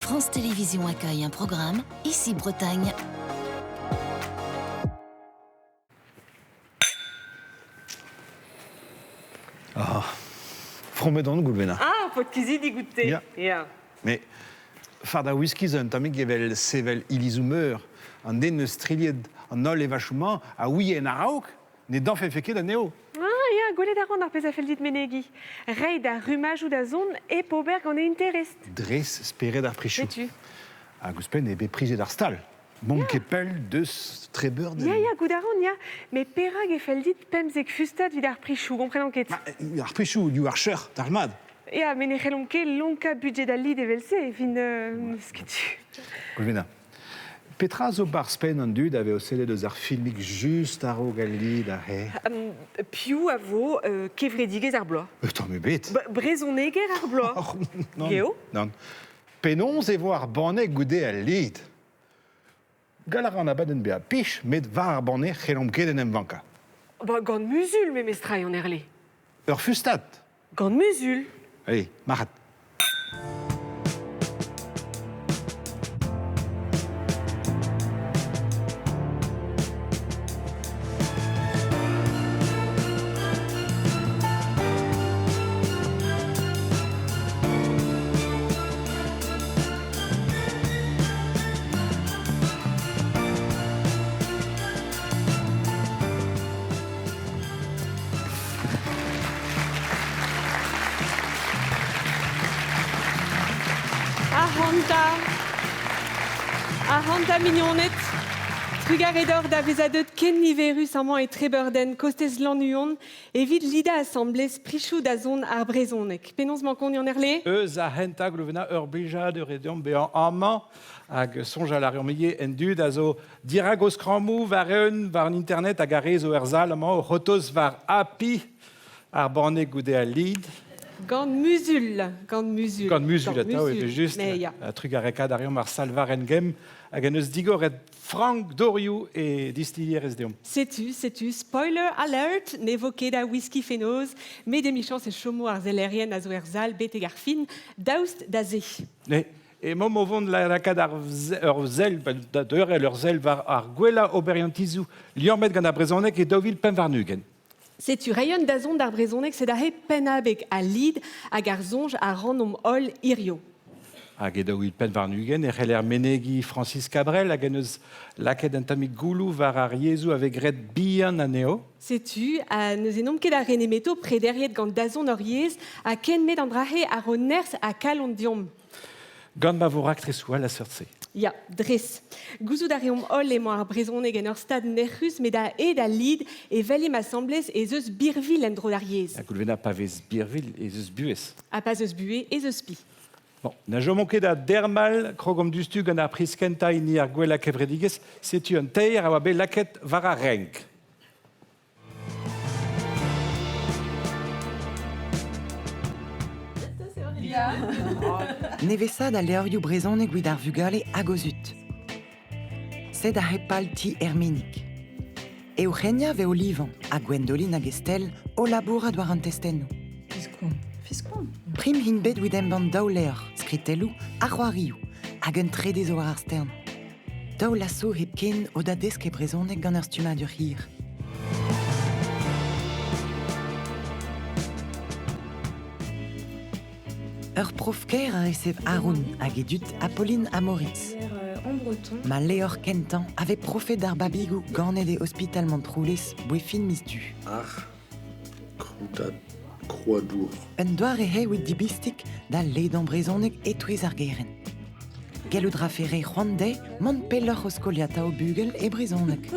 France Télévisions accueille un programme Ici Bretagne. Ah, fromedon Goulvena. Ah, pot kizi di goûter. Ja. Ja. Mais farda whisky zon tamik evel sevel ilizumeur an den eus trilied an ol evachouman a oui en araok ne dan fe feket a neo. Ah, ja, gwelet a ran ar pez a fel dit menegi. Rei da rumajoù da zon e pober gant e interest. Dres speret ar prichou. Setu. A gouspen ebe prijet ar stal. Bon kepel deus trebeur de... Ja, goude a ran, ja. Me perag e fel dit pemzek fustad vid ar prichou, gomprenan ket. Ar prichou, du ar cheur, d'armad. Ja, men e c'hellon ket lonka budget al lid evel se, fin sketu. Goulvena. Petra zo bar spen an dud ave o selet eus ar filmik just ar o gal lid ar he. Piou a vo kevredigez ar bloaz. Tamm e bet. Brezoneger ar bloaz. Non. Geo? Non. Penonz e vo ar banne goude al lid. Gal ar an abadenn be a pich, met var ar banne c'hellom ket en em vanka. Ba, gant musul me mestrai an erle. Ur fustat. Gant musul. Allez, marat. Ahanta mignonet. Trugaredor da vezadeut ken niverus amant et treberden kostez lannuon evit lida assemblez prichou da zon ar brezonek. Penons mankon yon erle? Eus a henta glovena ur blijad ur edion bean amañ hag sonj a l'armillet en dud a zo diragos kramou var eun var an internet hag a rezo ur zal amañ o c'hotoz var api ar banne goude a lid. Gant musul. Gant musul. Gant musul atav ebe just Me ya. a trugarekad ar mar salvar en gem hag en eus digoret Franck Doriou et distiller SDM. Sais-tu, spoiler alert, n'évoquez da whisky fénoz, mais des michans et chomo ar zelerien a zo er zal bete garfin, daoust da ze. E mom o vont la rakad ur zel, d'eur ur zel var ar gwella oberiantizou liormet gant a brezonek e dovil pen var nugen. Sais-tu, rayon da zon d'ar brezonek, c'est da he penabek a lid hag ar zonj a ranom ol irio. Hag edo il pen var nugen, e c'heller menegi Francis Cabrel, hag en eus laket un tamik goulou var ar yezou avec red bihan aneo. Sais-tu, a neus enom ket a renemeto prederiet gant da zon ur yez, a ken met an drahe a roners a kalon diom. Gant ma vorak tresoual a seurtse. Ya, dres. Gouzout a reom ol emo ar brezonek en ur stad nerc'hus, met da e da lid e velim assemblez e zeus birvil en dro d'ar yez. Ha goulvena pa vez birvil e zeus buez. A pas zeus bue e zeus pi. Bon, na jo manket da dermal krogom dustu gant ar priskenta ni ar gwella kevredigez, setu un teir a oa bet laket var a renk. Nevesad a leorioù brezonek gwid ar vugale a gozut. Sed a hepal ti ermenik. Eugenia ve olivan a Gwendoline hag Estelle o labour a doar an testennou. Fiskoun. Prim hin bet wid em bant daou leor, skritelou a c'hoarioù, hag un tredez o ar stern. Daou lasso hep ken o da desk e brezonek gant ur stumad ur hir. Ur profker a resev Haroun hag edut Apolline a Moritz. En breton. Ma leor kentan ave profet d'ar babigou ganet e hospitalman troulez boe fin misdu. Kroutat Croix-Dour. Un doar e he wid dibistik da ledan brezonek e touez ar geren. Gelout rafere c'hoant mont pelloc'h o skoliata o bugel e brezonek.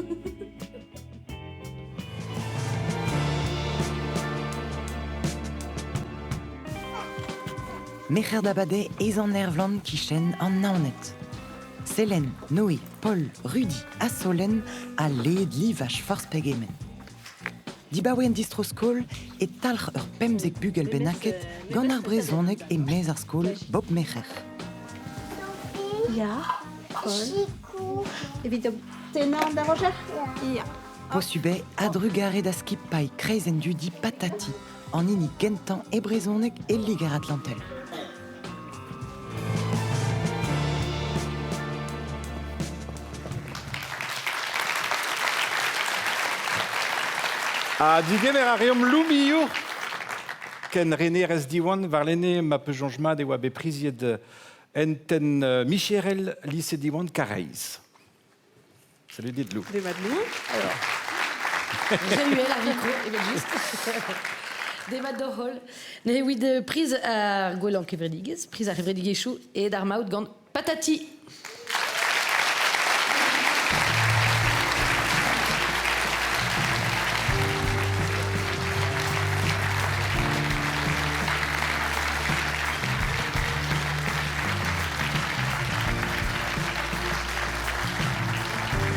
Mecher d'abade ez an ervlan kichen an naonet. Selen, Noé, Paul, Rudy a Solène a led livach force pegemen. Dibaouen distro skol e talc'h ur pemzek bugel benaket gant ar brezonek e mez ar skol Bob Mecher. Ja. Paul. Evit tenan da rocher? Ja. Posube a drugare da skippai kreizen dudi patati an ini gentan e brezonek e ligar atlantel. A digeverarium lumiu, ken René Resdiwan, var l'enne ma peu jonjma de oa be priziet enten Micherel lycée diwan Careiz. Salut dit-lou. Des Madelou. Samuel à micro, et bien juste. Des mat de hol. Ne oui de prise à Golan Kevredigues, prise à Kevrediguechou et d'Armaout gant patati.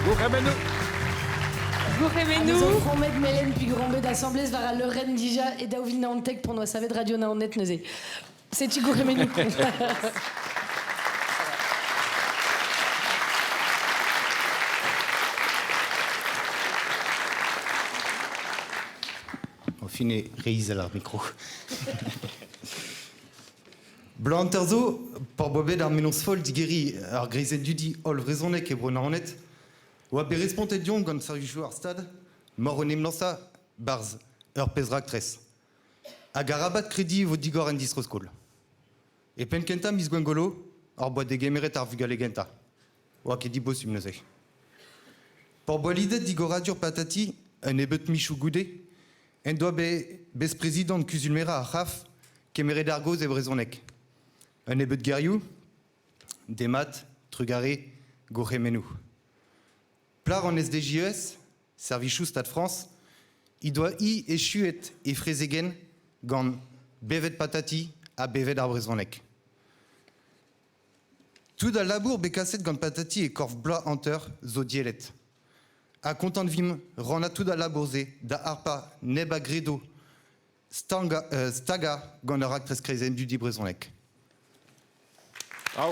Gouremenu. Nous offrons Med Mélène puis Grombe d'Assemblée vers Lorraine Dija et d'Auville Naontek pour nous savoir de Radio Naonet Neusé. C'est-tu Gouremenu? Au fine, réise la micro. Blanterzo, par bobé d'un menos fol digeri, ar greizen dudi ol vrezonek e bronaonet, oa be responsabilion gant servijou ar stad, mor onem lansa, barz, ur pezrak tres. Hag a rabat kredi vo digor en distroskol. E penkenta mis gwengolo, ar boa de gemeret ar vugalegenta. Oa ket di bossum neuze. Por boa lidet digoradur patati, un ebet michou goude, en doa bez prezident kuzulmera ar raf, kemeret argoz e brezonek. Un ebet geriou, demat, trugare, gouremenu. Plar en SDJES, Servichou Stade France, il doit y échuet et frezegen gant bevet patati a bevet arbrezonek. Tout à labour bekasset gant patati et korf bla anter zo dielet. A content vim rana tout à labourze da arpa neba gredo staga gant ur actres krezen du di brezonek. Au.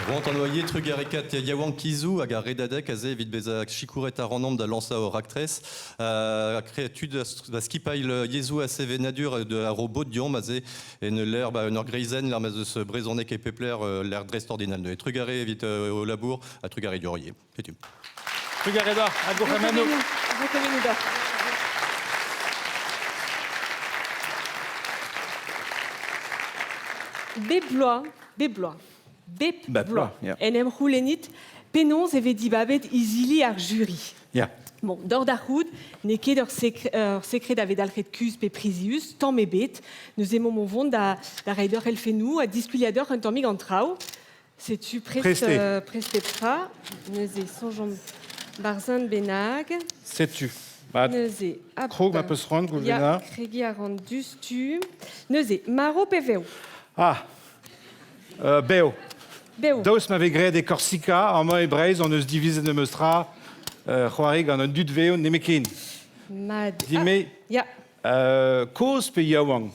Rontannoyer, Trugarekat, Yawang Kizou, Aga Redadek, Aze, Vidbeza, Chikureta, Random, da Lansa au Ractres, Créatude, da Skipail, Yezu, Ace, Venadur, de Robot, Diom, Aze, et l'herbe, un Greisen, l'arme de ce Brésonec et Pepler, l'air drest ordinal de Trugaré, vite au labour, à Trugaré du Royer. C'est tout. Trugaré d'or, à Gouremenu. Gouremenu d'or. Beblois. Beblois, yeah. Enem roulenit, penons et vedibabet isili ar jury. Yeah. Bon, d'or d'arhoud, n'est ket ur secret d'avet alcret cus pe prisius, tant mebet, nous aimons mon vond da raider elfenou, a dispuliador un tomig en trau. C'est-tu presté pra, nous est sonjom barzan benag. Sais-tu? Neuze, Krog ma peu se rendre, ya Goulvena. kregi a rendus tu. Neuze, maro peveo. Ah, Béo. Beo. Daus m'avait gré des Corsica, en moi et Braise, on ne se divise de Meustra, Roarig, en un dut veo, Nemekin. Mad. Dime, Ya. Cause pe Yawang.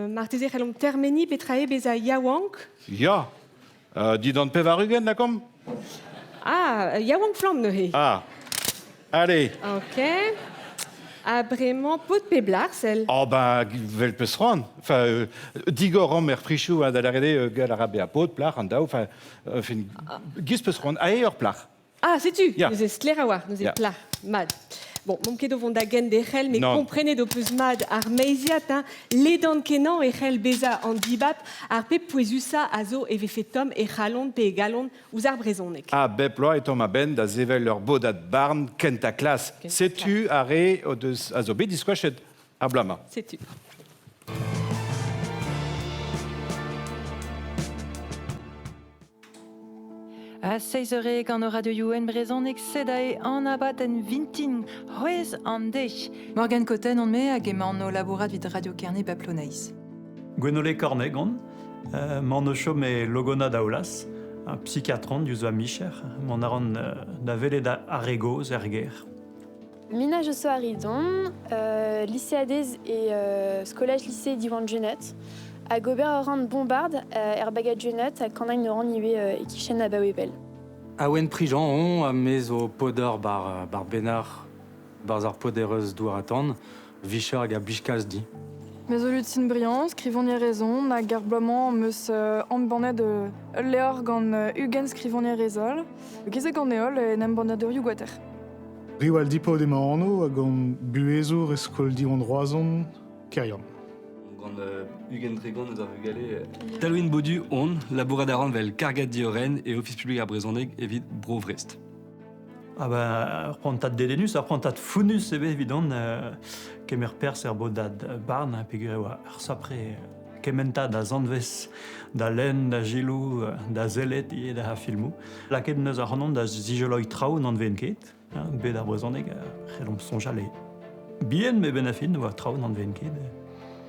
Marteze chalom termeni petrae beza yawank. Ja. Dis donc Pevarugen, là, comme? Yawank flam neuhe. Ah. Allez. Ok. Vraiment pot pe blarsel. Oh, ben, vel peut se rendre. Enfin, Digorom, Merfrichou, à Dalarede, Galarabé à Pot, Plar, Andao, enfin, Gis peut se rendre. Ailleurs, Plar. C'est-tu? Ya. Nous est sclérawa, nous est Ya. plat. Mad. Bon, mon kedo vont d'agen des rel, mais Non. comprenez d'opus mad ar meiziat, les dents kenan et rel beza en dibap, ar pe poezusa azo et vefetom et ralon pe galon ouz ar brezonek. Ah, Beploa et Thomas Ben, da Zevel, leur Bodat Barn, Kenta Classe. Kenta Sais-tu, Aré, Azobé, Disquachet, Ablama. C'est-tu? A 6h gant ur radio en brezonek sedae an abat en vintin hoez an dech. Morgan Cotten on me hag emañ no labourat vid radio Kerne Baplonaiz. Gwenole Cornegon, mon chom est Logona Daoulas, un psychiatron du Zoa Micher, mon aron da vele da Arego, Zerger. Mina Josso Aridon, lycée Adez et collège lycée d'Iwan Junet, à Gobert Oran Bombarde, Herbaga Junet, à Candagne Oran Iwe et Kichen à Bawebel. Awen prijan on a mez o poder bar benar bar zar podereus douar attendre, vichar hag a bishkaz di. Mesolutin Briand, scrivonier raison, na garblement meus ambanet de leor gant Hugen scrivonier rezol, gizek gant eol et n'embanet de Riuguater. Riwal dipo de maano hag an buezour eskol di an droazon kerian. Gant Hugen Tregon eus ar vugale Talouin Bodu on, labouradaran vel kargat dioren et office public ar brezhoneg evit Brovrest. Ah ben, prontat dedenus, prontat funus, évident, kemer pers bodad barn, pegur oa sapre kementa da zandves, da len, da gilou, da zelet et da filmou. La ket neus ar hanon da zijoloi trao nan venket, bet ar brezhoneg, c'helom sonjale. Bien me benafin oa trao nan venket.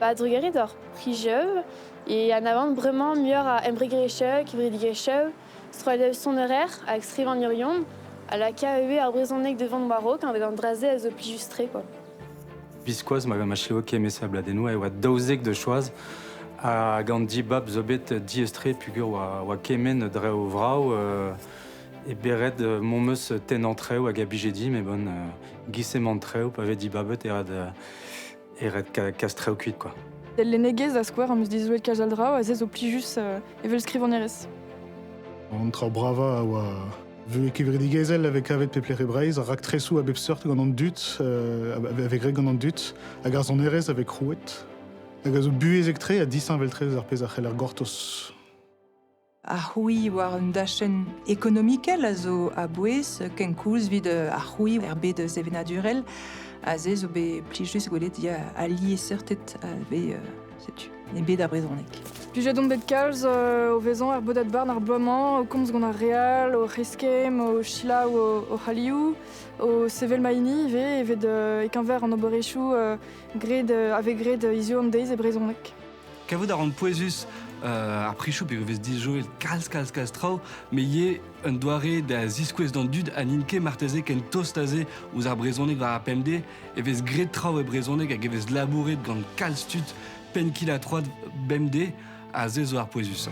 Bah, drugarit d'or prijeuv, et en avant vraiment mieux à embregrecheu, kivridigecheu, stroalev son horaire, à extrivan yorion, à la KEV ar brezhoneg devant Maro, quand on drazé à zo pli justré, quoi. Biskoaz, ma machleo kemesa bladenou, et oa daouzek de choaz, a gant dibab zo bet diestre pugur oa kemen dre o vrao, et beret mon meus ten antreo hag a bijedi, mais bon, gissem antreo, pavet dibabet eret kastreo kuit, quoi. Del lenegez da square, am eus dizouet kajaldra, oa zez o pli just evel skrivonierez. An tra brava oa vu kevridigezel avec avet peplere breiz, a rak tresou a bepseurt gant an dut, avec greg gant an dut, hag ar zonerez avec rouet, hag a zo buezek tre a disin vel trez ar pez ar c'hell ar gortos. Ar-c'houiz war un dachen ekonomikel a zo a bouez, ken koulz vid ar-c'houiz er bet zevenadurel, a ze zo be pli just gwelet ya a liye seurtet a be, setu, ne bet ar brezhoneg. Puis j'ai donc bet kalz o vezan ar bodat barn ar bloamant, o komz gant ar real, o reskem, o chila ou o haliou, o sevel maini, evet ekanver an oborechou gred avec gred izio an deiz e brezhoneg. Kavout ar an poezus ar prichou pe vez dijoel kalz trao, me ye un doare da ziskouez d'an dud an inke marteze ken tostaze ouz ar brezhoneg war ar pemde, e vez gred trao e brezhoneg hag e vez labouret gant kalz tut pen kila troad bemde, a ze zo ar poezus.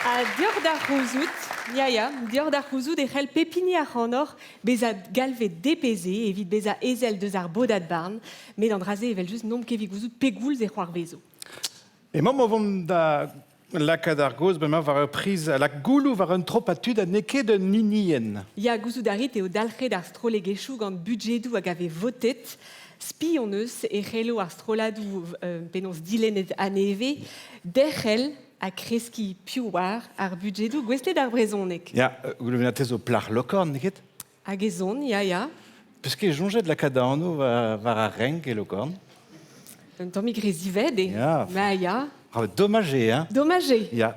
A dior da rozout, dior da rozout e c'hell pepini ar c'hanor bezad galvet depeze evit beza ezel deus ar bodat barn, met an draze evel just nom kevik gouzout pegoulz e c'hoar vezo. Et moi, je da lakad ar goz, ben ma var prise à la goulou var un tropatud a neke de ninien. Ya gouzout darit eo dalc'het ar strolegechou gant budjedou hag ave votet, spi on eus e c'hello ar stroladou penaos dilenet a neve, derc'hel a kreski piou war ar budjedou gwestet ar brezhoneg. Ya, goulouvenatez o plar lokorn, neket? Hag ezon, ya. Peus ket jonget lakad anno var ar renk e lokorn. Un tammig rezivet e. Ya. Ya. Dommagé, hein? Dommagé. Ya,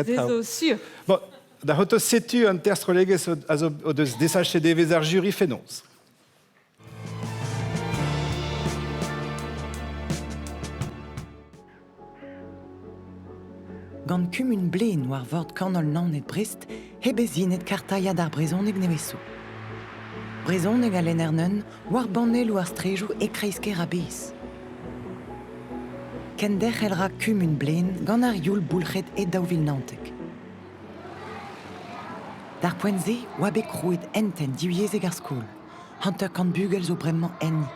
zezo sûr. Bon, da hoto setu an terstrolegez o deus desache devez ar jury fenons. Gant kumun blen war vord kanol nanet Brest, he bezinet kartailhad ar brezhoneg nevezou. Brezhoneg a lennernen, war banel ou ar strejou e kreisker a bez. Ken derc'hel ra kumun blen gant ar youl boulchet e daouvil nantek. D'ar poenze, oa bet krouet enten divyezeg ar skol, hanter kant bugel zo bremman enni.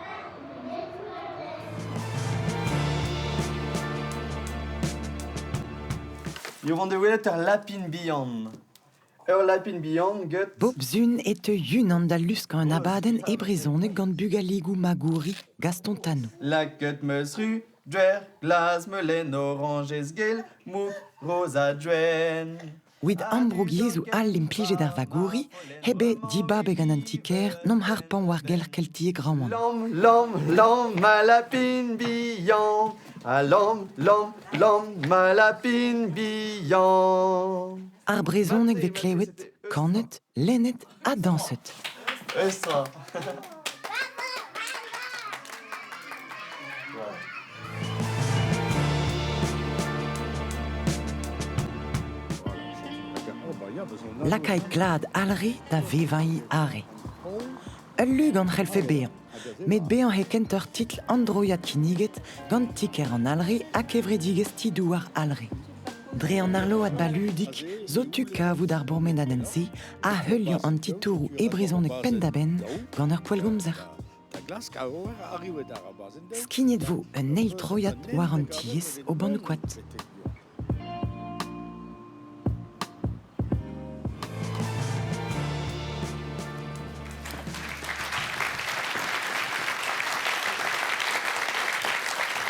You want the welet ar lapin bihan. Ur lapin bihan get... Bob zun et te yun an da lusk an abaden e brezhoneg gant bugaligou magouri Gaston Tanou. Laket meus ru, dwer, glas, melen, orangez gel, mouk, rosa dwen. Ouid ambrogiez ou all impliget ar vagouri, hebe dibab egan an tiker, nom harpan war gel kelti e gramman. Lam, ma lapin bihan. A lam, ma lapin bihan. Ar brezhoneg ve klewet, kanet, lennet a danset. Estra. Lakait glad alre da vevai are. Ul lug an c'helfe bean. Met bean he kenter titl androiat kiniget gant tiker an alre a kevredigez tidou ar alre. Dre an arlo at baludik, zo tuka vout ar bourmenadensi, a heulion an titourou e brezonek pendaben gant ur poelgomzer. Skignet vo un neil troiat war an tiez o banoukwad.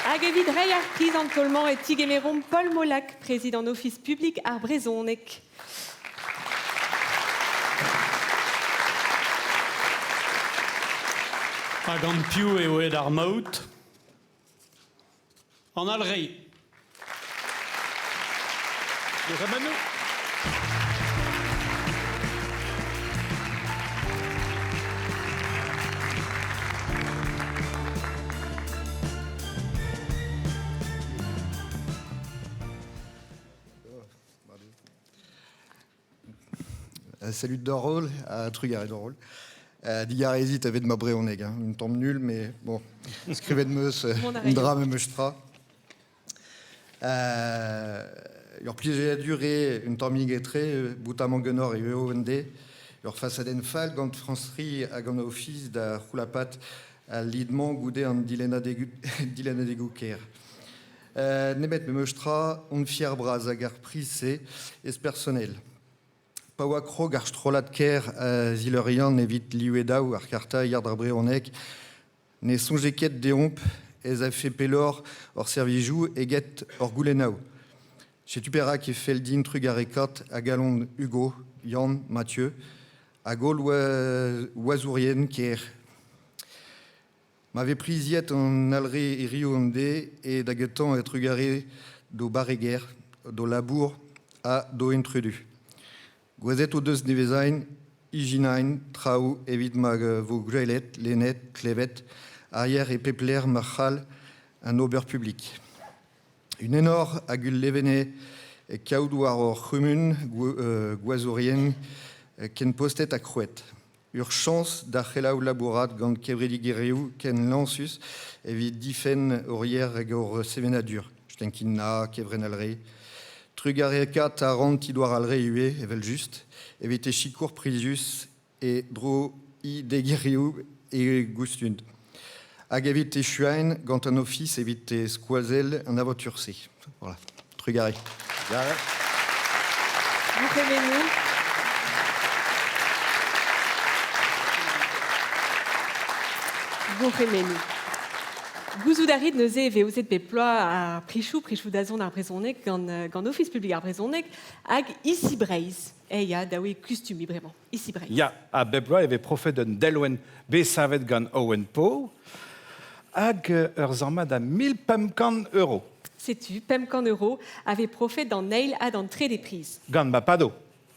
Hag evit reiñ ar priz an tolman et tigemerom Paul Molac, président office public ar Brezonek. Hag an piv e oed ar maout, an alrei. Salut d'Orol, à Trugaré d'Orol. Digar hésite avec de ma bréoneg, une tombe nulle, mais bon, scrivez de meus, un drame meustra. Leur plié à durer, une tombe guettrée, boutamment genor et EOND, leur face à den fall, gant francerie à gant office da roulapat à lidement goudé en dilena dégouker. Nebet me meustra, on fier bras à gar prise et personnel. Pawakro gar strolat ker zilerian evit liuedau ar karta yard ar breonek ne sonjeket deomp ez a fait pelor or servijou eget or goulenau. Chez Tuperak et Feldin Trugarekat à Galon Hugo, Yann, Mathieu, à Gaulle Oisourien ker. M'avait pris yet en alré et rionde et daguetan et Trugaré do Barreguer, do Labour à do Intrudu. Gwazet o deus nevezain, iginain, trao, evit mag vo grelet, lenet, klevet, arrière et pepler marchal, un auber public. Une énor agul levene et kaoudouar or chumun, goazourien, ken postet a crouet. Urchance d'achelaou labourat gant kevredi guerriou, ken lansus, evit difen orière gor sevenadur. Stenkinna, kevrenalrei. Trugarekat a rand tidouar alre ue, evel just, evite chicour prisius et dro I degiriou et gustund. Hag evite chuain, gant un office evite squazel un avoturcé. Voilà, Trugaré. Vous aimez-nous Vous aimez-nous Gouzoudari de neuze ve ouzet beploa a prichou d'azon ar Brezonek gant office public ar Brezonek hag isi breiz. Ya, daoui custumi bremañ. Isi breiz. Ya, a beploa eve profet d'un delwen be savet gant Owen Po hag ur zammad a 1500 €. Sais-tu, 1500 € avait profet dans Neil a dans très des prises. Gant ma pado.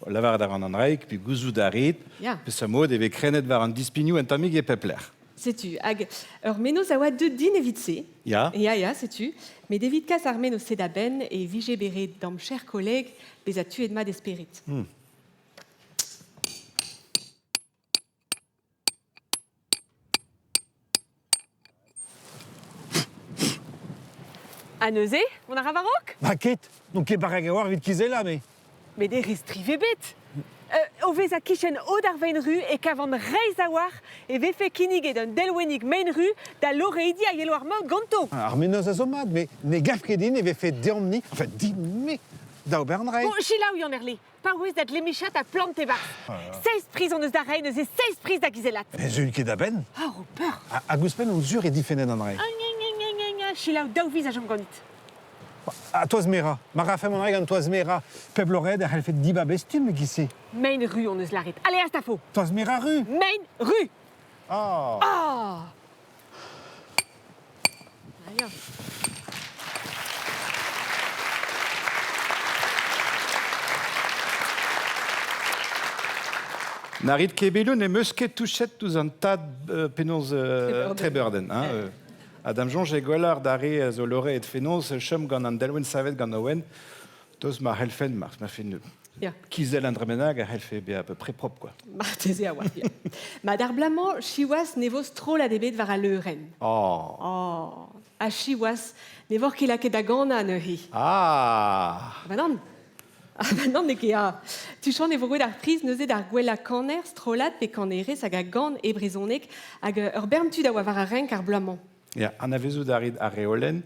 Lavar d'ar an reik, puis Gouzoudari, Ya. puis sa mod eve krenet var an dispignou en tamig e pepler. Sais-tu, hag ur menos a oa deux din evit se. Ya. Ya, sais-tu. Mais David kas ar menos se da ben et vije beret d'am cher collègue bez a tuet ma d'esperit. A neuze, on a ravarok? Bah, ket, donc e barreg a war vit kizel là, mais... Mais des ristrive bet. O vez a kichen od ar vein ru e kavan reiz a war e vefe kinig et d'un delwenig main ru da loreidi a yelo ar maud ganto. Ar menos a zomad, mais ne gaf kedin e fait deomni, enfin, dimé, da Bernrei. Bon, chila ou yon erli. Par ouez dat lemichat a plante var. 16 prises en eus da rein, eus e 16 prises da gizelat. Zul ket da ben. Ah, au peur. A gouspen on zur e difenet an rei. Chila ou daou viz a jom ganit. A toaz mera. Ma rafem an reg an toaz mera. Peblored ar fait diba bestum gise. Main ru on eus laret. Allez, hasta fo. Toaz mera ru. Main ru. Ah. Ah. Allez. Narit kebelou ne meus ket touchet touz an tad penoz treburden. Adam Jonge e gwelar dare zo lore et fenoz chom gant an delwen savet gant owen, toz ma helfen ma fin kizel an dremenag a helfe be a peu près propre, quoi. Marteze a oa. Ma dar blamant, chiwas nevos tro la debet var a leuren. Oh. Oh. a chiwas, ne vor qu'il a ket da gana neuhi. Ah. Ben non. Ah ben non, ne ket a. Tu chan ne vor d'ar prise neuze d'ar gwella kaner, strolat pe kanerez hag a gant e brezonek hag ur berntud a wavar a renk ar bloamant. Ja, an avezout arid a reolen,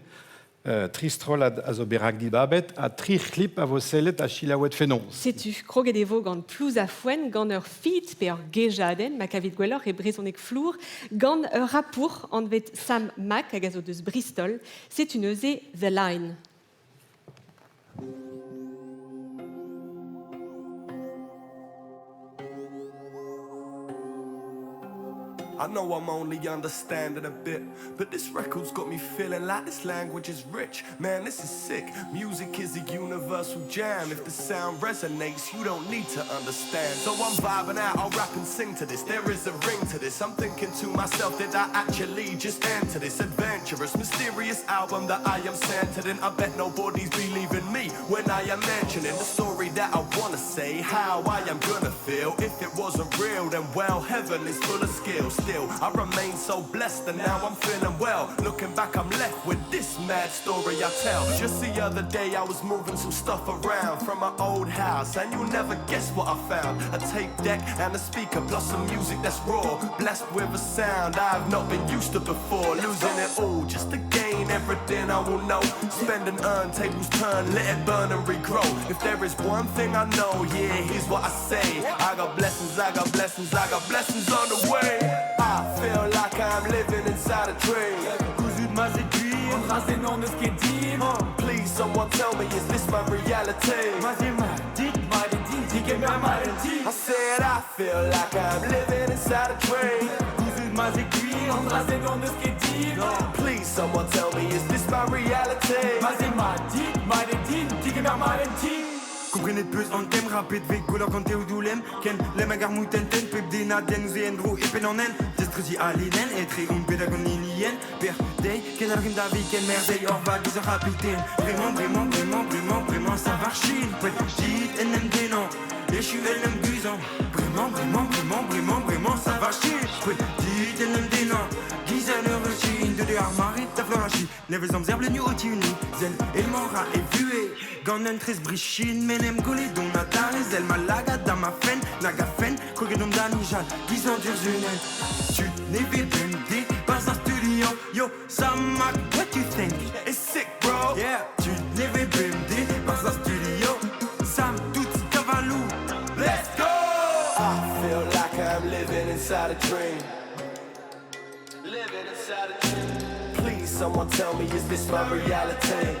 tristrolad a zo berak di babet, a tri clip a vo sellet a chilawet fenons. Setu, kroget evo gant plouz a foen, gant ur fit pe ur gejaden, mak avit gwellor e brezonek flour, gant ur rapour an vet Sam Mac hag a zo deus Bristol, setu neuze The Line. I know I'm only understanding a bit, but this record's got me feeling like this language is rich. Man, this is sick. Music is a universal jam. If the sound resonates, you don't need to understand. So I'm vibing out, I'll rap and sing to this. There is a ring to this. I'm thinking to myself, did I actually just enter this adventurous, mysterious album that I am centered in? I bet nobody's believing me when I am mentioning the story that I wanna say, how I am gonna feel. If it wasn't real, then well, heaven is full of skills. Still, I remain so blessed and now I'm feeling well. Looking back, I'm left with this mad story I tell. Just the other day I was moving some stuff around from my old house, and you'll never guess what I found. A tape deck and a speaker plus some music that's raw, blessed with a sound I've not been used to before. Losing it all just to gain everything I will know. Spend and earn, tables turn, let it burn and regrow. If there is one thing I know, yeah, here's what I say. I got blessings, I got blessings, I got blessings on the way. I feel like I'm living inside a dream. Cousu de ma aiguille, embrasé non de ce qui est dit. Please, someone tell me, is this my reality? I said I feel like I'm living inside a dream. Cousu de ma aiguille, embrasé non de ce qui est dit. Please, someone tell me, is this my reality? Comprenet peus an tem rapet vek golor kante ou doulem ken lem agar moutenten pep dena den ouze endro e pen an en destruzi alinen etre un pedagonilien per dei ken al rim da vi ken merdei or va giz rapiten vraiment ça va chine pet dit enem denan et je suis enem guzan vraiment ça va chine pet dit enem denan gizan eurochin de de armarit ta florachi nevel zam zerble nu otuni zel el mora e vué Gannen tres brichin, menem gole don natales, el malaga da ma fen, naga fen, koge dom danijal, gizan durzunen. Tu n'es bendé, pas un studio, yo, Samak, what you think? It's sick, bro. Yeah, tu n'es bendé, pas un studio, Sam, tout cavalou. Let's go! I feel like I'm living inside a dream. Living inside a dream. Please, someone tell me, is this my reality?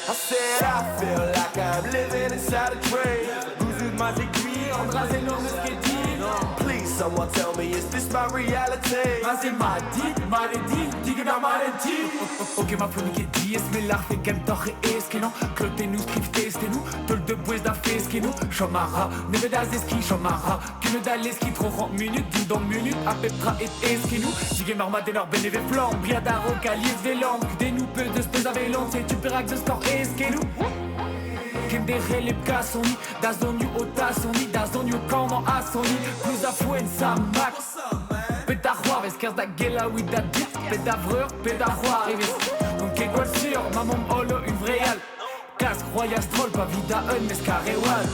I said I feel like I'm living inside a dream. Cousu de ma aiguille, embrasé non de ce qui est dit. Please, someone tell me, is this my reality? Ok, ma phonique est dit, mais l'art fait qu'elle torre et esqueno. Cloté-nous, skriftez-nous, tol de bois d'afesqueno. Chomara, neve d'azeski, chomara. Qu'une d'aleski, trop rend minute, d'une dans minute, à peptra et esqueno. Digue marma de leur bénévé flanc, briadaro, calier, vélan. Des nous peu de spes avec l'once, et tu perras de score esqueno. Kendere lepka soni, da zonyu ota soni, da zonyu kama a soni, plus a fouen sa max. Peta roar, eskers da gela oui da dit, peta vreur, peta roar, eves. Donc égoile sûr, maman holo une vraie al. Casque royal stroll, pas vida un mescaréwal.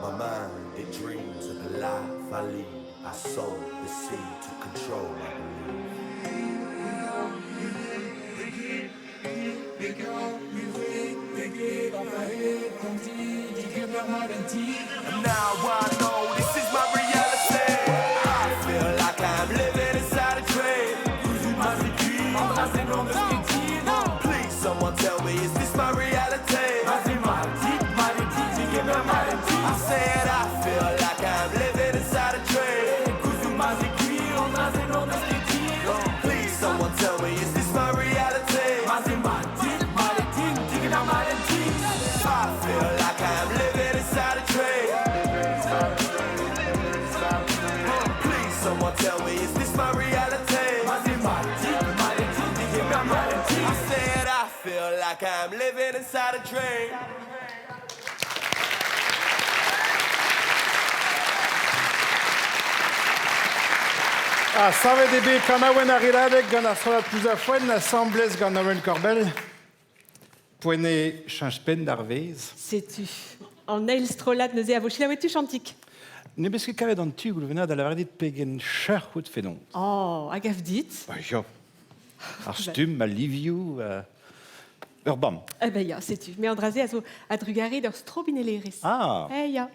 My mind, it dreams of the life I lead. I sow the seed to control my belief. And now I know this is my reality. I feel like I'm living inside a dream. Please, someone tell me, is this my reality? I said I feel like I'm living inside a dream. Please, someone tell me, is this my reality? I feel like I'm living inside a dream. Please, someone tell me, is this my reality? I said I feel like I'm living inside a dream. Ah, ça va des quand on a regardé quand on a fait plus à fois l'assemblée quand on a eu Corbel. Poiné change peine d'arvez. Sais-tu, en eilstrolad neuze a vos chilaouetu chantik. Ne parce que carré dans le tube, le venait de la verdade de payer une cher coup de fénon. Oh, a gaf dit. Bah, ja. Arstum, ma Liviu, Urbam. Eh ben, ja, sais-tu. Mais Andrasé a zo adrugare d'ur strobineleris. Ah. Eh, ja.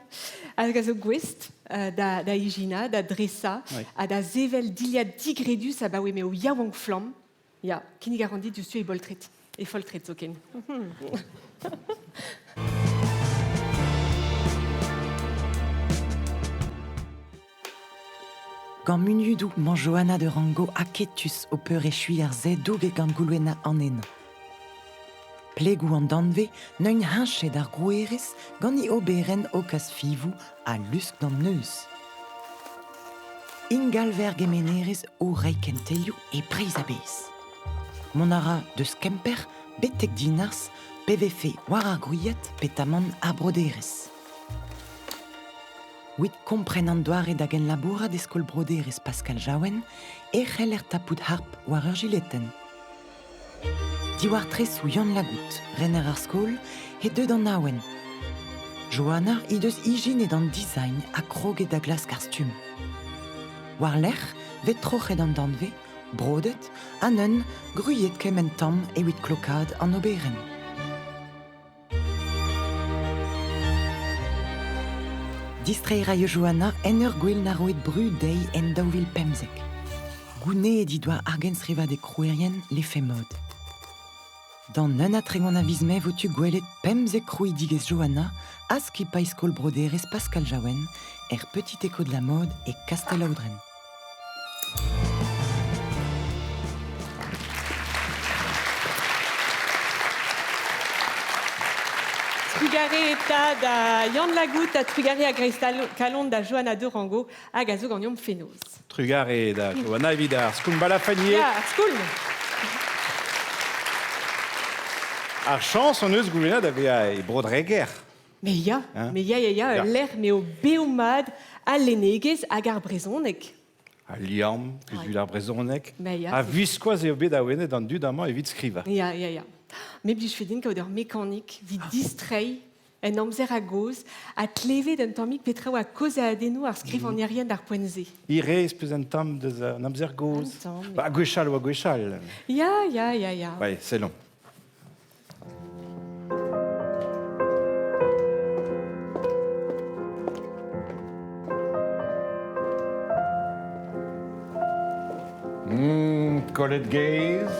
A zo gwest, da Igina, da Dressa, Oui. a da zevel dilia digredus a bawe meo yaouang flam. Ja, kini garandi du su e boltret. E foltret zo ken. Gant munudou man Johanna de Rango a ketus o peur e chui ar zedou e gant goulwena an en. Plegou an danve, neun hinchet ar grouerez gant i oberen o kas fivou a lusk d'an neus. Ingal ver gemenerez o reikentelioù e breiz a bez. Monara de skemper, betek dinars, PVF war ar grouillet petamant a broderez. Wit kompren an doare da gen laboura d'eskol broderez Pascal Jaouen e c'hell er tapout harp war ur giletten. Diwar tresou Yann Lagout, renner ar skol, e deud an aouen. Johanna i deus ijin et an design a kroget da glas karstum. War l'er, vet trochet an danve, brodet, an gruyet kemen tam e wit klokad an oberen. Distreira yo Johanna en ur gwell na roet bru dei en daouvil pemzek. Gounet di doa argens riva de krouerien le fe mod. Dan neun a tregon a vizme votu gwelet pemzek kroui digez Johanna as ki paiskol broderez Pascal Jaouen petit écho de la mode et Castellaudren. Trugare eta da Yann Lagout a trugare a Grace Calonde da Johanna de Rango a gazo gagnon fenoz. Trugare da Johanna evidar, skoun bala fanier. Ja, skoul. Ar chans on eus goulena da vea e brodreger. Me ya, l'air me o beomad a lenegez hag ar brezonek. A liam, eus ar brezonek. Me ya. A viskoaz eo bet a wenet an dud amañ evit skriva. Ya. Me blij fedin kaout ur mekanik vid distrei en amzer a goz a tlevet un tammik petra oa koz a adenou ar skriv an irien d'ar poenze. Irez peus an tam deus an amzer goz. A gwechal oa gwechal. Ya. Ouais, c'est long. Colette Gaze,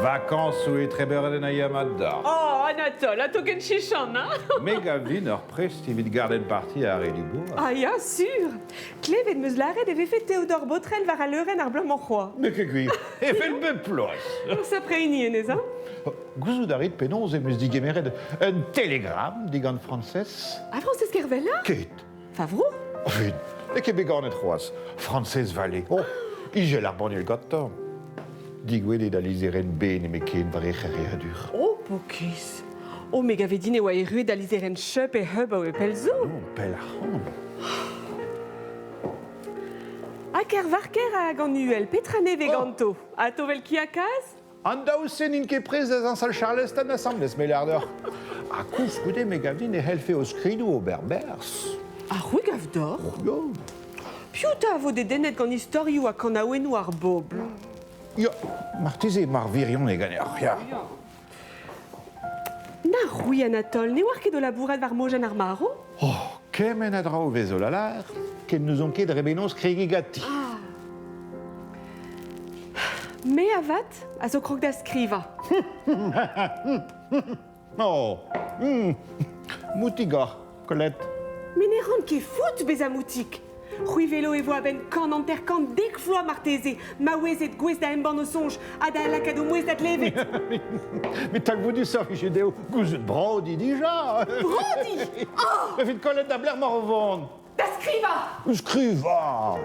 vacances ou Treberden a Yamada. Oh, Anatole, a token chichan, hein? Mega vin ur prest evit garden party a Rélibourg. Ah, ya, sûr. Klevet meus laret eve fait Théodore Botrel var a leuren ar blam roi. Mais que gwi, e fel be plos. Ça preini, enez, hein? Gouzout a rit penons e meus digemered un telegram digant Frances. A Frances Kervella? Ket. Favro? Vin, e ket beganet roaz. Frances Vallée. Oh, ige ar bonil gottom. Digwed da lizeren ben e meken var ec'her dur. Oh, pokis. Oh, me gave dine oa erue da lizeren chup e hub o e pelzo. Oh, pel arran. A ker varker a gant uel, petra neve ganto. A tovel ki a kaz? An daousset n'in ket prez an sal Charleston assemblez melardeur. A kouf goude me gavin e helfe o skrinou o berbers. A c'hwi gav d'or? Yo. Piouta a vo de denet gant istorioù a kan a ouenou ar bobl. Yo, marteze mar virion e ganer. Ya. Na roui Anatole, ne war ket o labourat var mojen ar maro? Oh, kemen a drao vezol alar, ken nous on ket rebenos kregi gati. Me avat a zo krog da skriva. Oh, moutigor, Colette. Me ne ran ket fout bez a moutik. C'hwi velo e vo a ben kan an terkant dek floa marteze, ma ouezet gwez da emban o sonj, a da lakad o mouez da tlevet. Mais tal voudu sa fiche deo gouzout brodi dija. Brodi? Oh! Me fit Colette da bler mar o vont. Da skriva! Skriva!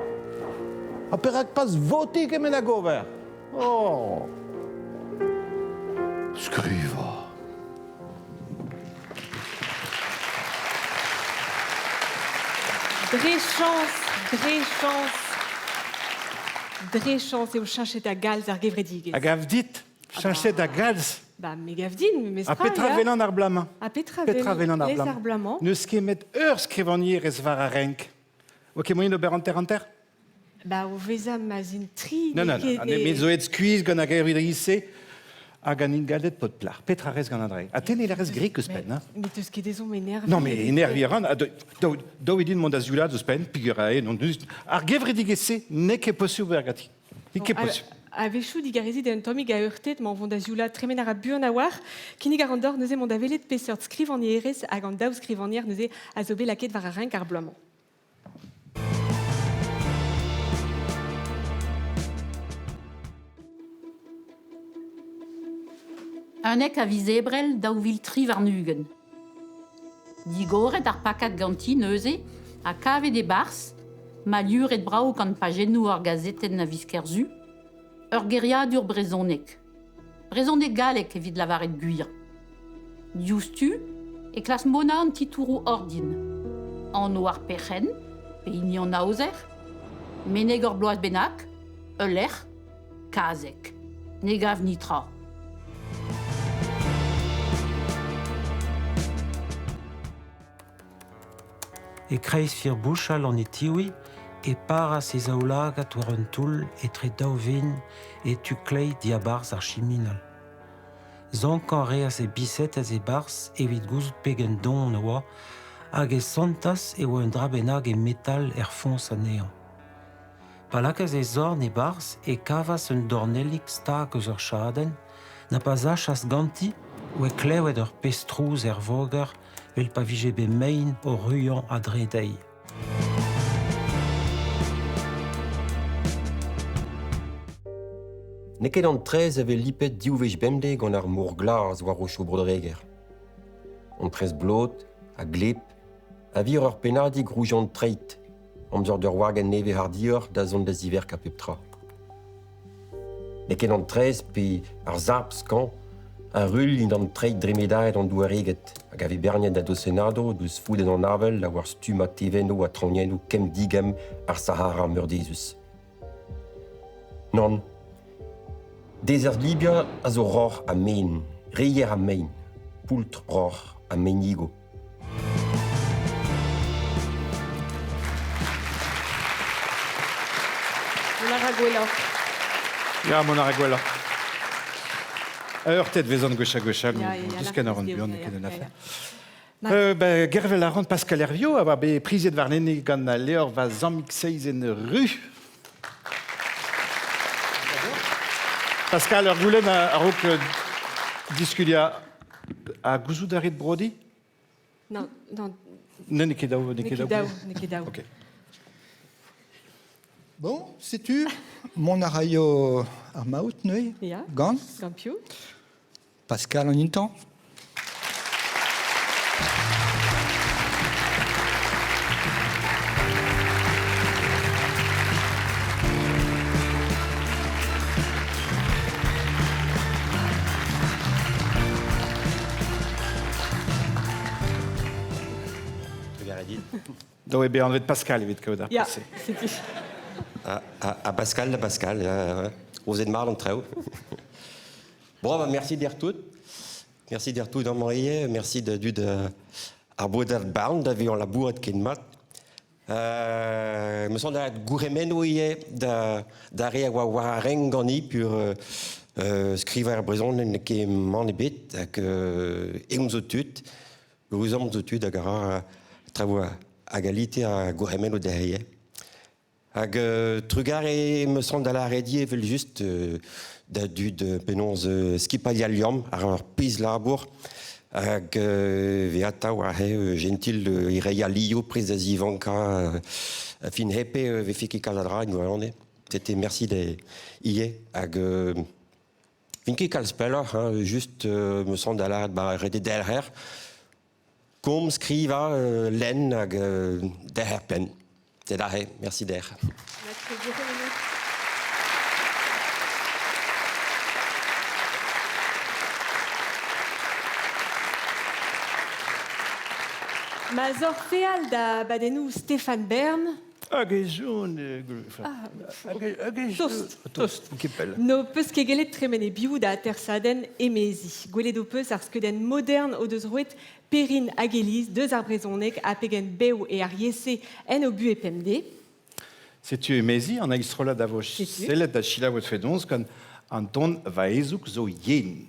A perak pas voti kemen a gover. Oh. Skriva. dre chance et au chanchet à gals ar gevredigez. A gav dit, chanchet a gals. Bah, me gav din, me A petra velan ar blama. A petra velan ar les blama. ar blamant. Neus ket met skrivanier ez var a renk. Ok, moyen d'ober anter? Bah, o veza ma zin tri. Non, mais zo et skuiz gant a gevredigez hag an ingadet pot plar. Petra rez gant adre. A ten elerez grek eus pen, hein? Mais teus ket ezon m'énerve. Non, mais énerviran. Do edin mont azula eus pen, pigurae, non deus. Ar gevredigez ne ket possu bergati. Ne ket possu. Avechou digarezi d'un tomig a heurtet ma vont d'azula tremen a buan a war, kinig ar andor neuze mont avelet pesort skrivanierez hag an daou skrivanier neuze a zobe laket var a renk ar blamant. Un ek a vizebrel daou vil tri var nugen. Digoret ar pakat ganti neuze a kavet e bars, ma liur et brao kant pa genou ar gazeten na viskerzu, ur geriadur brezonek. Brezonek galek evit lavaret guir. Dioustu, e klas mona an titourou ordin. An o ar pechen, pe ini an aozer, meneg ur bloaz benak, euler, kazek. Negav nitra. E kreiz fir bouchal an e tiwi, e para se zaoulag at war un toul etre daouvin e tu klei diabarz ar chiminal. Zonk an reas e biset az e barz evit gouzout pegen don an oa, hag e santas e oa un drabenag e metal fons a nean. Palak az e zorn e barz e kavas un dornelik stag eus ur chaden, na pa zachas ganti ou e klewet ur pestrouz voger vel pa vije be mein o ruyan a dredei. Neket an trez ave lipet diouvej bemde gant ar mour glas war o chou brodreger. An trez blot, a glep, a vir ur penadi groujon treit, amzor d'ur wagen neve har dior da zon da ziver ka peptra. Neket an trez pe ar zarp skan, a rul in an treit dremedaet an douareget, hag ave berniet da dosenado deus fouden an avel a war stum a teveno a tranien kem digem ar Sahara meurdezus. Non, Desert Libya a zo ror a main, reier a main, poult ror a mainigo. Mon aragwela. Ya, mon aragwela. A heurtet vezan gocha-gocha, deus ken ar an buan, ne ken an afer. Gervel a rand Pascal Hervio, a va be prizet war nene gant a leor va zammik seiz en ru. Pascal, ur goulenn a raok diskulia a gouzout a ret brodi? Non. Ne ket daou, ne ket daou. Ok. Bon, sais-tu, mon arayo ar maout neué, Ya. gant, Gampio. Pascal en intan. Do ebe André de Pascal evit kaout ar Ya, pase. c'est A Pascal, os et mar an treo. Bon, merci d'er tout. Merci d'er tout an marie, merci de dud ar boudad barn, da veo la bourad ken mat. Me son da gouremen oie da re a war a reng gani pur skriva ar brezon en ke man e bet hag eom zo tut, gouzom zo tut hag ara travo a galite a gouremen o derrière. Hag trugar e me son da la redie vel just da dud penons skipalial liom ar ur pez labour hag ve atav a he gentil e reia lio prez da zivanka fin hepe ve fike kaladra in oa C'était merci de ie hag fin ket kal speller just me son da la rede derher kom skriva len hag derher pen. C'est là, merci d'air. Ma zor feal da badenou Stéphane Bern, Tost. No peus ket gelet tremene biou da tersaden emezi. Gwelet o peus ar skeudenn modern o deus roet Perrine hag Élise, deus ar brezonek a pegen bew e ar yese en o bu e pemde. Setu emezi an aistrola da vo sellet da chila vot fedons gant an ton va ezouk zo yen.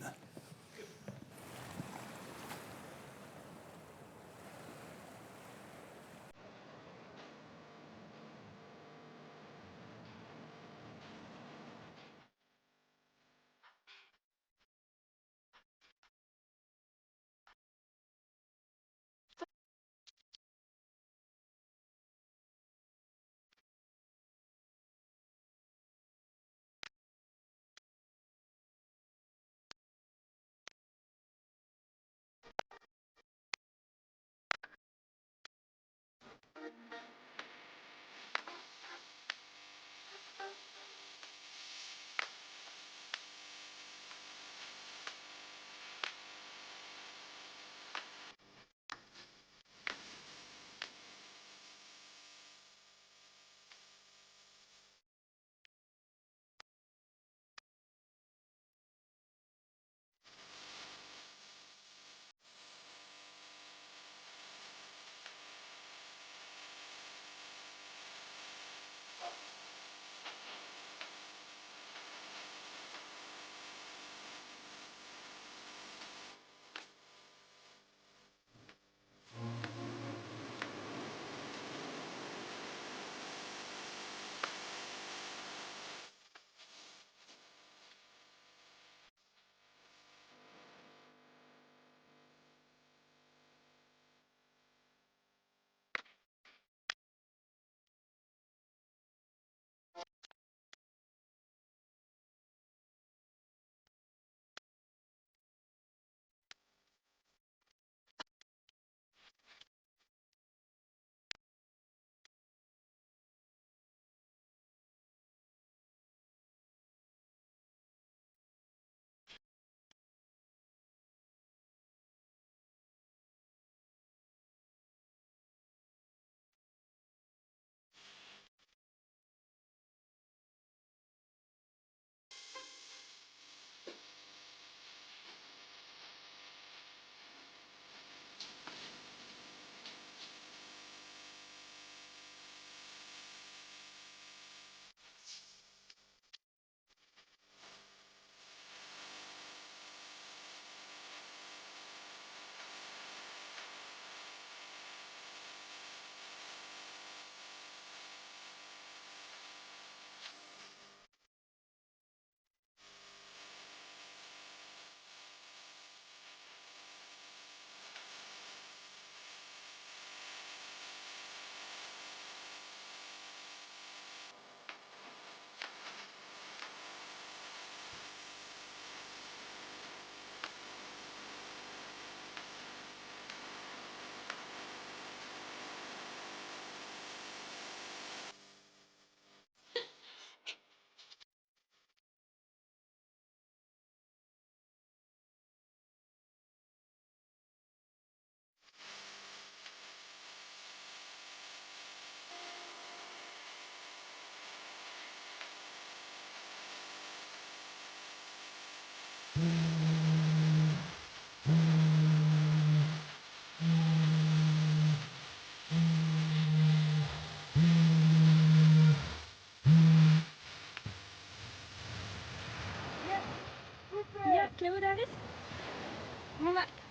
Kleodaris?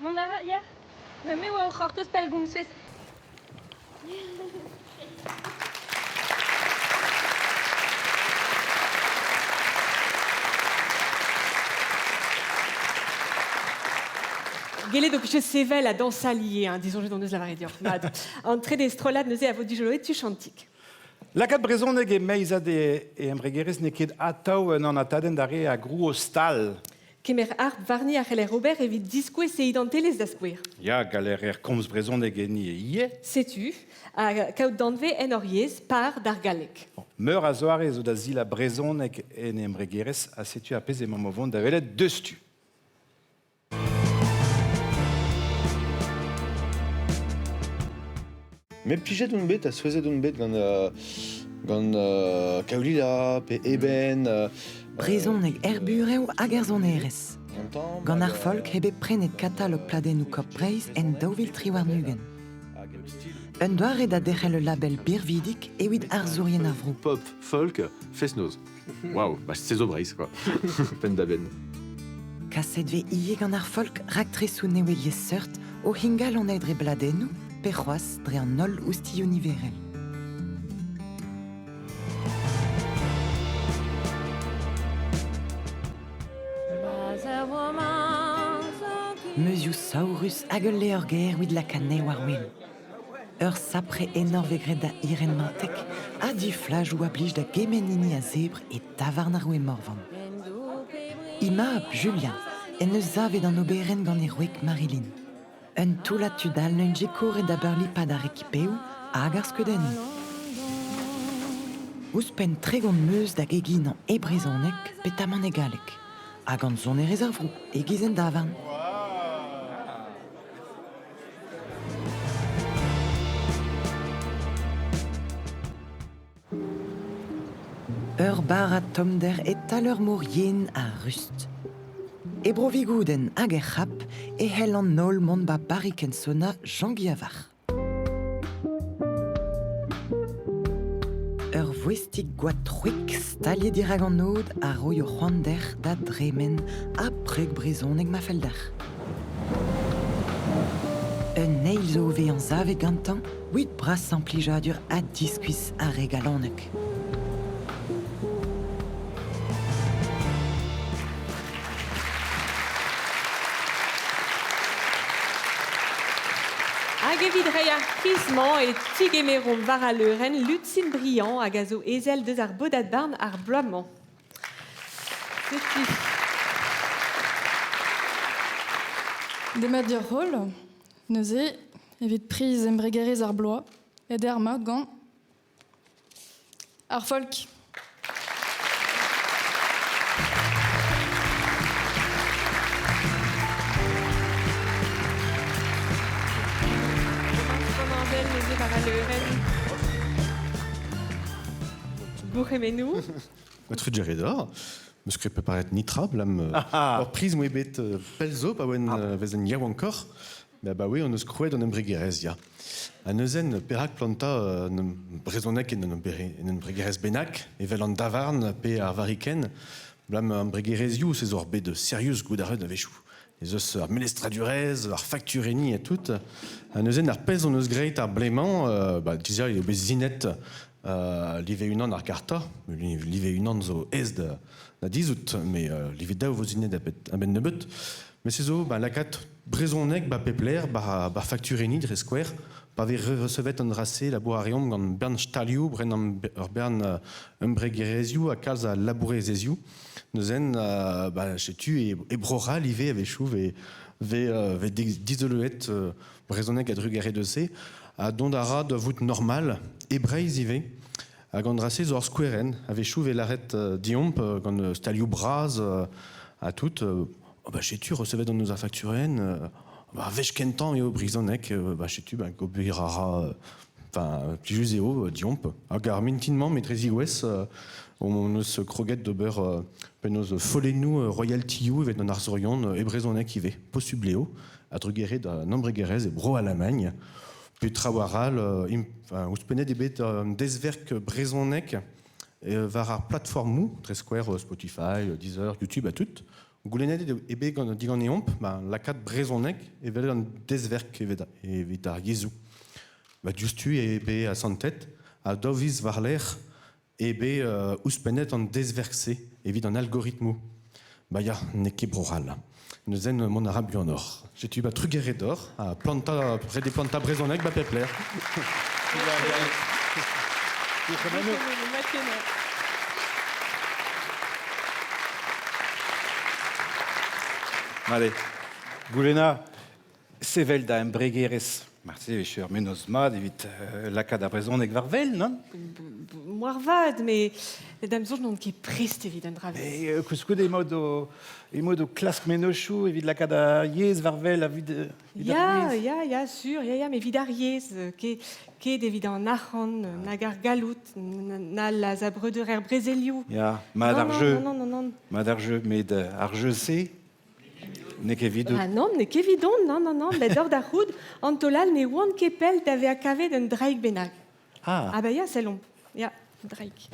Mondara, ja. Men mi wel graag spelgungsvis. Gelet o piche sevel a dansalier, disons je donneuse la variété. Entrée des strolades neuze a vodijolo et tu chantique. Lakat brezoneg e meizad e embregerez ne ket atav an ataden dare a grou o stal. Kemer art varni a c'heller Robert evit diskouez se idantelez da skouer. Ya galer komz brezoneg e ni e ie. Setu, a kaout danve en oriez par d'ar galek. Meur a zoare zo da zila brezoneg en embregerez a setu a pez e mamovon da velet deustu. Me plijet d'un bet a souezet d'un bet gant kaoulila, pe eben... Brezhoneg erbureo hag er zonerez. Gant ar folk hebe prenet katalog pladennoù kop breiz en daouvil triwarnugen. Un doare da derc'hel le label birvidik evit ar zourien ar vrou. Pop, folk, fest-noz. Waouh, bah c'est zo breiz, quoi. Pen da ben. Kaset ve ie gant ar folk raktresou neveliez seurt o hingal on edre bladennoù pe c'hoaz dre an ol oustillou niverel. Meuzioù saurus hag ul levr ger wid lakanew ar ouel. Ur sapre enorvegret da iren mantek a du flaj ou a blij da gemenini a zebre et tavarn ar oe morvan. Ima Julien en eus zavet an oberen gant e roek Marilyn. Un toula tudal n'un jekor e da beurli pad ar ekipeo hag ar skeudennoù. Ouspen tregont meuz da gegin an ebrezhonek petaman e galek. Hag an zonerez ar vrou e gizen davarn. Ur bar a tomder et taler mor yen a rust. E brovigouden hag e c'hap e hel an nol mont ba bariken sona Jean-Guy Avar. Ur voestig goat troik stalliet dirag an nod a roi o c'hoander da dremen a preg brezhoneg ma felder. Un eil zo ve an zave gantan, wit bras an plijadur a diskuis a regalonek. Hag evit reiñ ar prizman e tigemerom war a leuren Lucine Briand hag a zo ezel deus ar bodad barn ar bloamant. Demat dir hol, neuze evit priz embregerez ar bloa ed er mat gant ar folk. Bourremenou. Votre geredor, me skre preparet nitra, blam ur priz moe bet pelzo, pa oen vezen yaou ankor, ba oui, on eus krouet an embregerez ya. An euzen perak planta an brezhonek en an embregerez benak, evel an davarn pe ar variken, blam embregerez you, se zor bet de serious goudaret avechou. Ez eus ar menestradurez, ar faktureni et tout. An euzen ar pez on eus greit ar bleman, dizia eo bez zinet live unan ar karta, live unan zo ez da dizout, mais live daou vo zinet a ben nebeut. Mais se zo, lakat brezhonek ba pepler, ba faktureni dre skwer, pa ve recevet an rase labourariom gant bern stalioù, bren ur bern embregerezioù a kalz a labourezezioù. Neuzen, setu e brora live avechou ve dizoluet brezhonek a drugare de se, a dondara da vout normal, e breiz ive, a gant rase zo ar skoueren, avechou ve laret diomp gant stalioù braz a tout, setu recevet an eus a fakturen, vech kentan eo brezhonek, setu gobirara, plijus eo diomp, hag ar mintinman metrezigouez, on eus kroget d'ober pen eus follennoù royalty-you evet an arzorion e brezhonek ive, posubleo, a drugere da nambregerez e bro Allemagne, pe trawaral, ouspenet ebet desverk brezhonek war ar plateformou, tresquare Spotify, Deezer, YouTube a tout, goulennet ebe digant eomp, lakat brezhonek evel an desverk evit ar yezou. Justu ebe a santet, a doviz war l'er, ebe ouspenet an desverkse evit an algorithmou. Ya, ne ket broral. Neuzen mon arabu en or. Jetu trugere d'or, a planta, près des planta brezhonek pepler. Allez, Goulena, sevel da embregerez Marzi, sur Menosma, evit lakad a brezhoneg varvel, non? Moarvad, mais les dames n'ont qui prest évident drave. Et kouskou emod o klask menochou, evit lakad a yez varvel a vid... Ya, sûr, mais vidariez, ket évident nachan, nagar galout, na la zabreuder brezeliou. Ya, mad ar jeu. Non. Mad ar jeu, med ar jeu se... Ne ket vidou. Ah non, ne ket vidon, non, mais d'or da roud, antolal ne oan kepel d'ave a kavet d'un draik benag. Ah bah ya, c'est long. Ya, draik.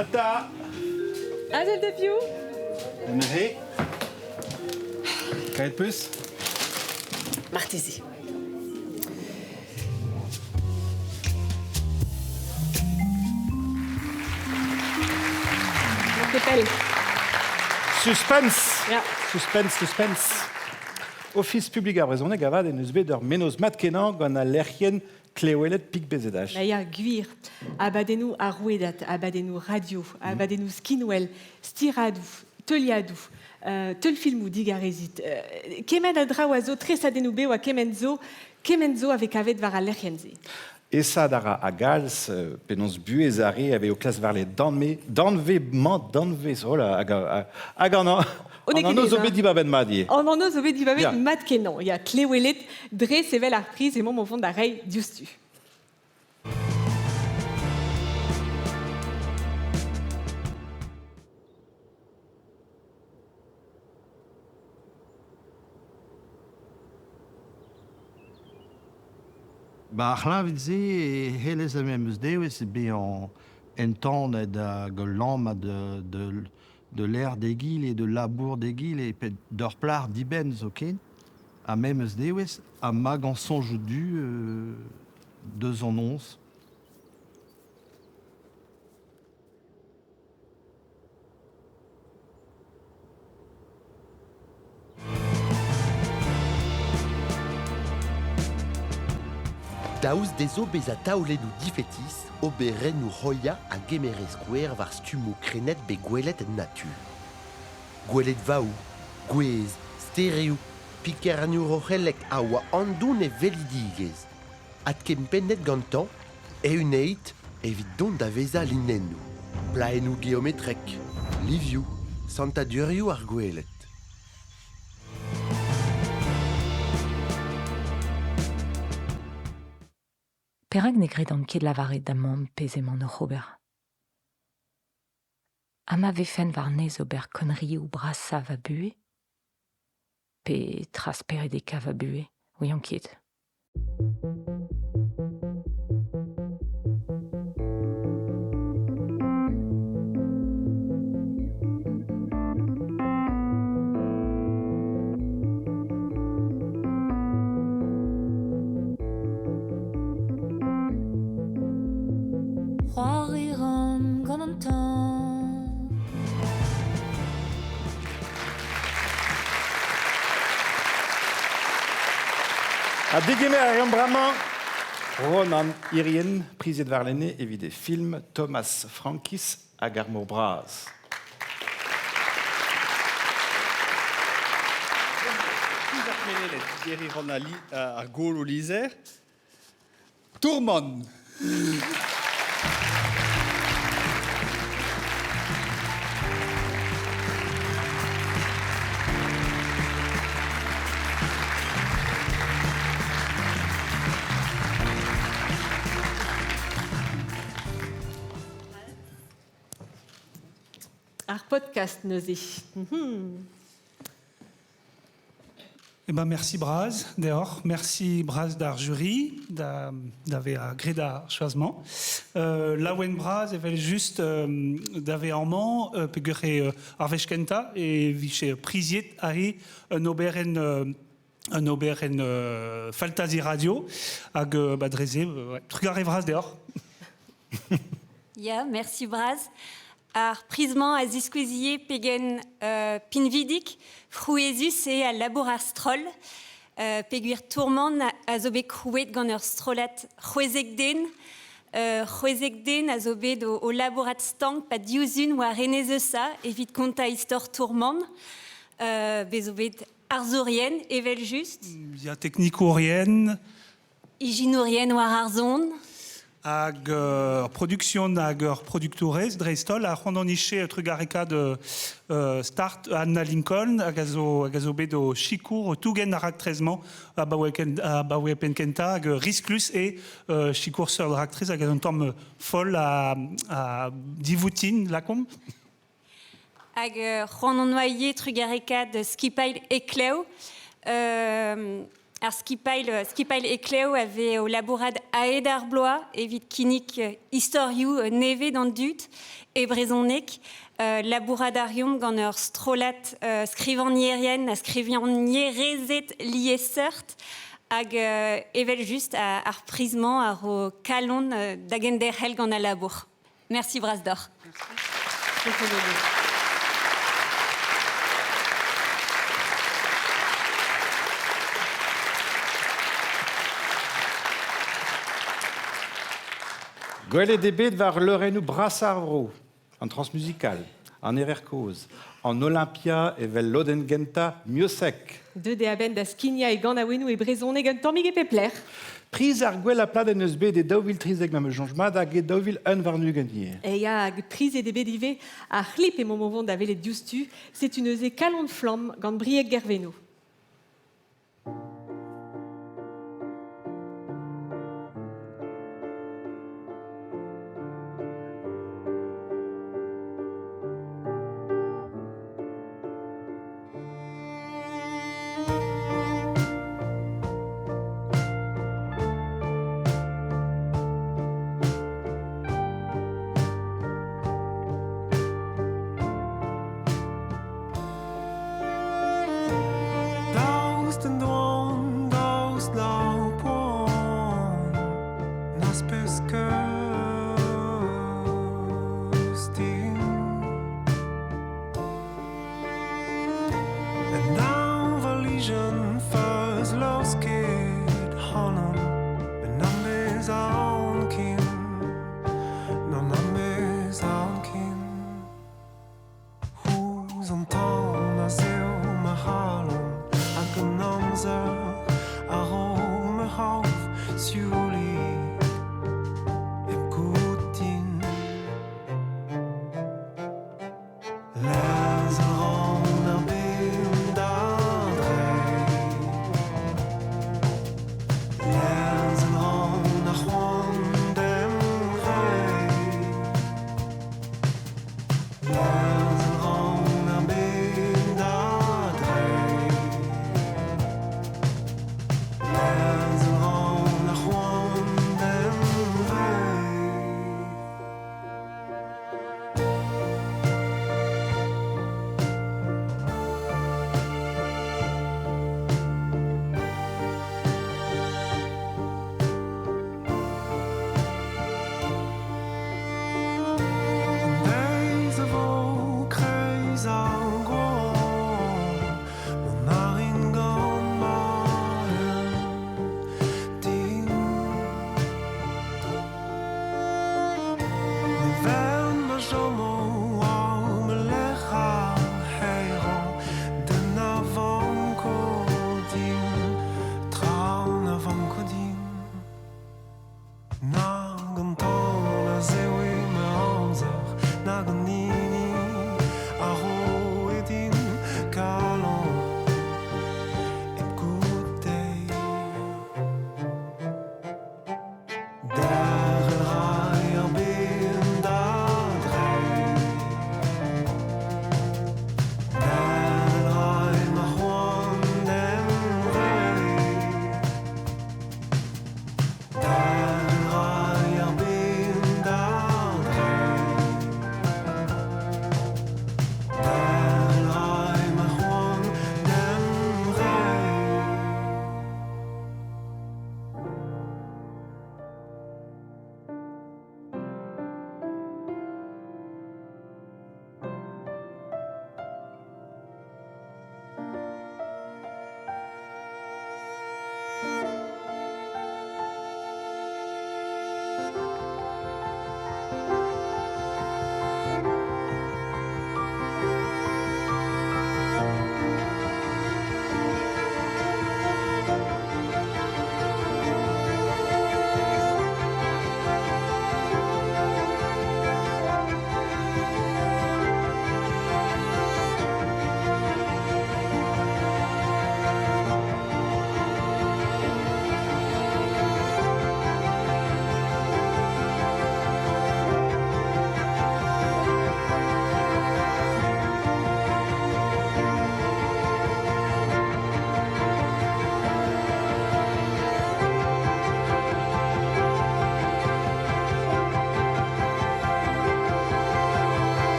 Ata! Adel de piou? Enre? Kaet peus? Martezi. Kepel. Suspense! Ya. Suspense. Office public a brezhoneg avad en eus bet ur menos mat kenan gant a lerc'hen klewelet pik bezedaj. Ya, gwir. Abadenou a rouedat, abadenou radio, abadenou skinwell, stiradou, teuliadou, teul filmou digarezit. Kemen a dra oazo tresadenou be oa kemenzo avec avet var a lerc'henze. Esa dara a gals, penons buez are ave o klas varlet danve, oh là, hag an oz o bet dibaben madie. An oz o bet dibaben mat kenan. Ya klewelet dre sevel ar priz e mom o vont da rei diustu. Ba c'hlavidze e helez a memeus devezh be en tan da golam de l'air d'egil et de labour d'egil et pet d'ur plar diben zo ken a memeus devezh a mag an sonjou du 211. Daouz dezo bez a taolennou difetis, oberennou roya a gemerez gwer var stumo krenet be gwelet en natur. Gwelet vaou, gwez, stéréou, piker an urochelek a oa andoun e velidigez. At kem pennet gantan, e uneit evit don da veza linennou. Plaennou geometrek, liviou, santadurioù ar gwelet. Perak ne gredan ket lavaret da mont pezement ur c'hober. Ama vefen var nez ober konrioù brasa va bue, pe trasperet e ka va bue, ouian ket. temps. A digeme a reom bramañ, Ronan Irien, priziet war lenne evit film Thomas Frankis hag ar mor braz. Geri Ronali ar gol o lizer. Tourmon. Ar podcast neuze. Eh ben, merci Braz, dehors. Merci Braz d'ar jury, d'ave a greda choisement. Laouen Braz evel juste d'ave amant, pegure arvechkenta, et viche priziet ahi un oberen Faltazi Radio, hag badreze, trugar Braz dehors. Ja, merci Braz. Ar prisman a ziskwezie pegen pinvidik, frouezus e a labour stroll, peguir tourman a zo bet krouet gant ur strolat c'hwezek den a zo bet o labourat stank pa diouzun war renezeusa evit konta istor tourman, bez zo bet arzourien evel just. Via technicourien. Iginourien war arzon. Hag production hag productorez dreistol a c'hondoniche trugareka de start Anna Lincoln hag a zo bet o chikour tougen ar raktrezman a baoe penkenta hag risklus e chikour sur raktrez hag a un tamm fol a divoutin lakom. Hag c'hondonoie trugareka de skipail ekleo. Ar skipail ekleo avait au labourad aed ar bloa, evit kinik historiou neve d'an dut, e brezonek, labourad arium gant ur strolat skrivanierien, a skrivanierezet lié seurt, hag evel just ar prisman ar o kalon d'agender hel gant a labour. Merci Braz d'or. Gwell et debet var leurennou brassarvro, en transmusical, en Evercause, en Olympia evel lodengenta miosek. De aben da skinia e gant a wenou e brezonek un tammig e pepler. Priz ar gwell a plad en eus bet e daouvil trizek ma me jonjmad hag e daouvil un varnu gagnier. E ya hag priz e debet ive a c'hlip e momovon da velet dioustu, c'est une euse kalon de flamme gant briek gervenou.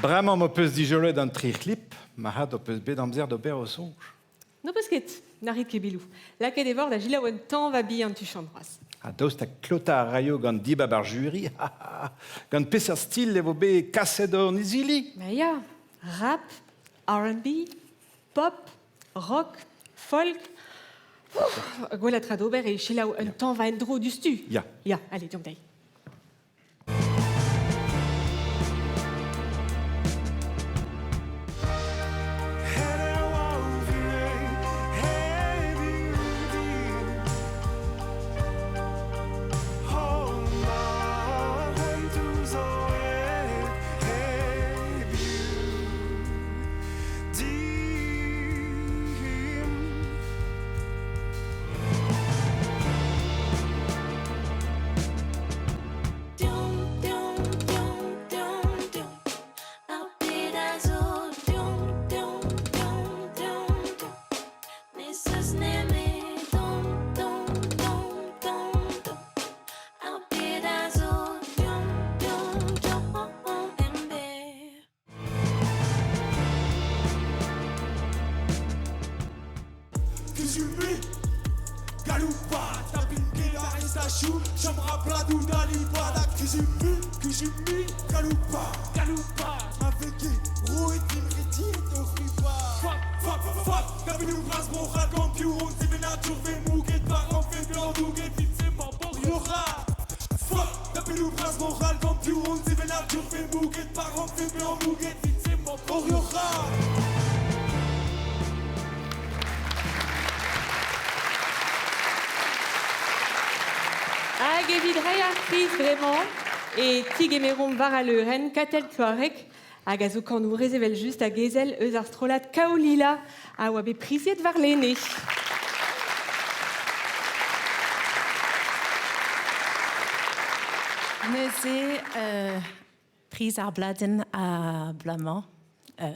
Bramañ mo peus dijolet an tri clip, ma hat o peus bet amzer d'ober o sonj. No peus ket, narit kebilou. Laket evor da gilaou un tamm va bi an tu chambras. A daoust ta klota a raio gant dibab ar jury, gant peseur stil e vo bet kaset ur nizili. Ma ya, rap, R&B, pop, rock, folk. Gwelet ra d'ober e chilaou un tamm va en dro du stu. Ya. Ya, allez, diom dei. Chamra Pladou Daliba, la Kizumi, Galoupa, avec Roux et Timriti et Tofriba. Fuck, Gabinou Bras, mon rat, Gampiou, c'est Vénature, Vémouguet, Baran, Fébian, Douguet, vite, c'est mon Boriora. Fuck, Gabinou Bras, mon rat, Gampiou, c'est Vénature, Vémouguet, Baran, Fébian, Douguet, vite, c'est mon Boriora. Hag evit reiñ ar priz bremañ e tig emerom var a leuren katel kloarek hag a zo kanou rezevel just a gezel eus ar strolat kaolila a oa bet priziet var lene. Neuze priz ar bladen a blamañ,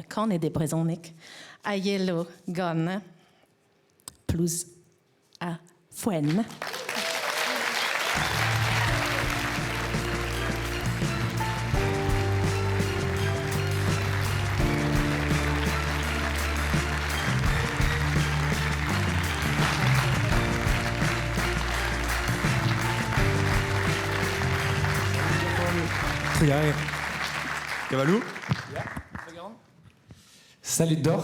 kan e de brezonek, a yelo gant plus a foen. Cavalou? Salut d'or.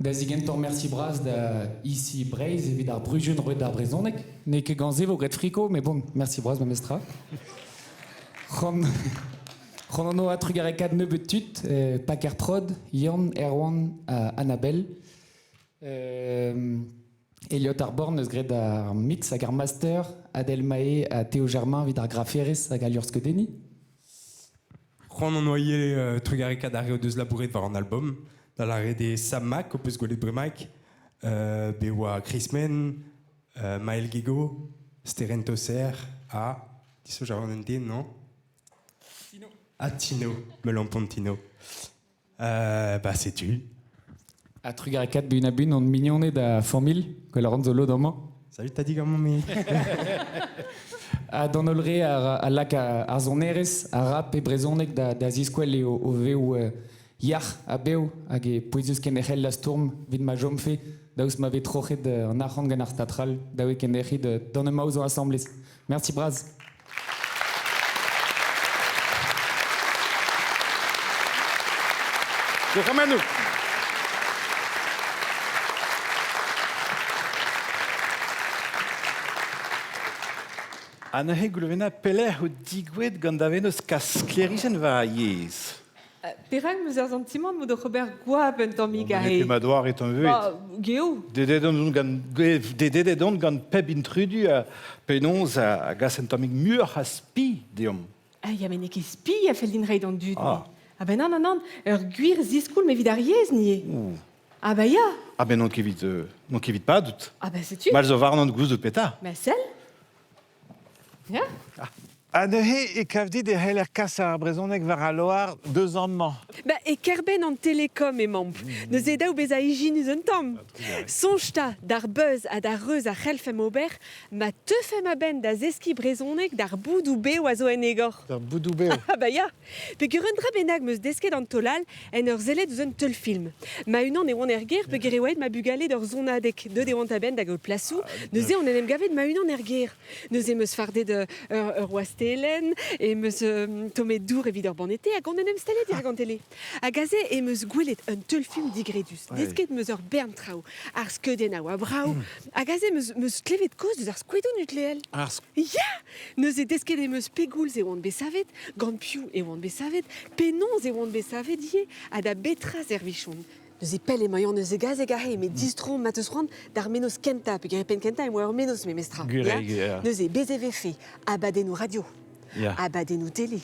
Da zigentor merci braz da ici Breiz evit ar brujen roet d'ar brezonek. Ne ket gant zevo gret friko, mais bon, merci braz ma mestra. C'hon anno a trugarekad nebeut tut, Paker Prod, Yann, Erwan, Annabelle. Elliot Arborn eus gret ar mix hag ar master, Adel Mae a Théo Germain vid ar graferez hag a Lurskoteni. C'hoant an oaie trugarekad ar reo deus labouret war an album, da la rede Sam Mac, o peus gwelet bremaik, be oa Chris Men, Maël Guégo, Steren Tosser, a... Diso j'avais un den, non? Tino. Ah, Tino, me lampon Tino. Bah, c'est tu. A trugarekad bun a bun an mignonne da formil, gwelet an zolo d'amañ. Salut, t'as dit comment mais... A dan olre a lak ar zonerez, a rap e brezonek da ziskwel e o veo yar a beo hag e poezus ken echel la stourm vid ma jomfe daoust ma ve trochet an arc'hant gant ar statral daoe ken echid dan e maouz an assemblez. Merci braz. De Ramanou. An ahe goulevena peler o digwet gant da venos kas sklerizen va a yez. Perak meus ar zantimant mod o Robert Gwab un tamm gare. Ma doar et un veut. Geo. Dedet on gant peb intrudu a penons a gas un tammig mur a spi deom. Ah, ya men eke spi a fel din reid an dud. Ah ben non, ur gwir ziskoul me vid ar yez nie. Ah bah ya. Ah ben non kevit pas dout. Ah bah c'est tu. Mal zo varnant gouz de peta. Ma sel. Ya. Anehe et kavdi de heller kassa ar brezonek var a loar 2 ans man. Et kerben en télécom et mamp. Neus e daou bez a ijin eus un tamm. Sonjta d'ar beuz a d'ar reus a c'helfem ober, ma teufem a ben da zeski brezonek d'ar boudou beo a zo en egor. D'ar boudou beo. Ah ba ya. Pe gur un dra benag meus desket an tolal en ur zelet eus un teul film. Ma unan e oan er ger pe gere oed ma bugale d'ur zonadek. De oant a ben da gaout plasou, neus e on enem gavet ma unan er ger. Neus e meus farde de ur oastelen e meus tomet dour evit ur banete hag on enem stelle dir gant tele. Hag aze e meus gwelet un teul film digredus. Desket meus ur bern trao, ar skeudenn a oa brao. Hag aze meus klevet koz deus ar skouedon utleel. Ya! Neus e desket e meus pegoulz e oant besavet, gant piou e oant besavet, penonz e oant besavet ye, a da betraz er vichon. Neus e pell e maian neus e gaz e gare, me distron ma teus roan d'ar menos kenta, pe gare pen kenta e moa ur menos me mestra. Neus e bezeve fe, abadennou radio, abadennou tele,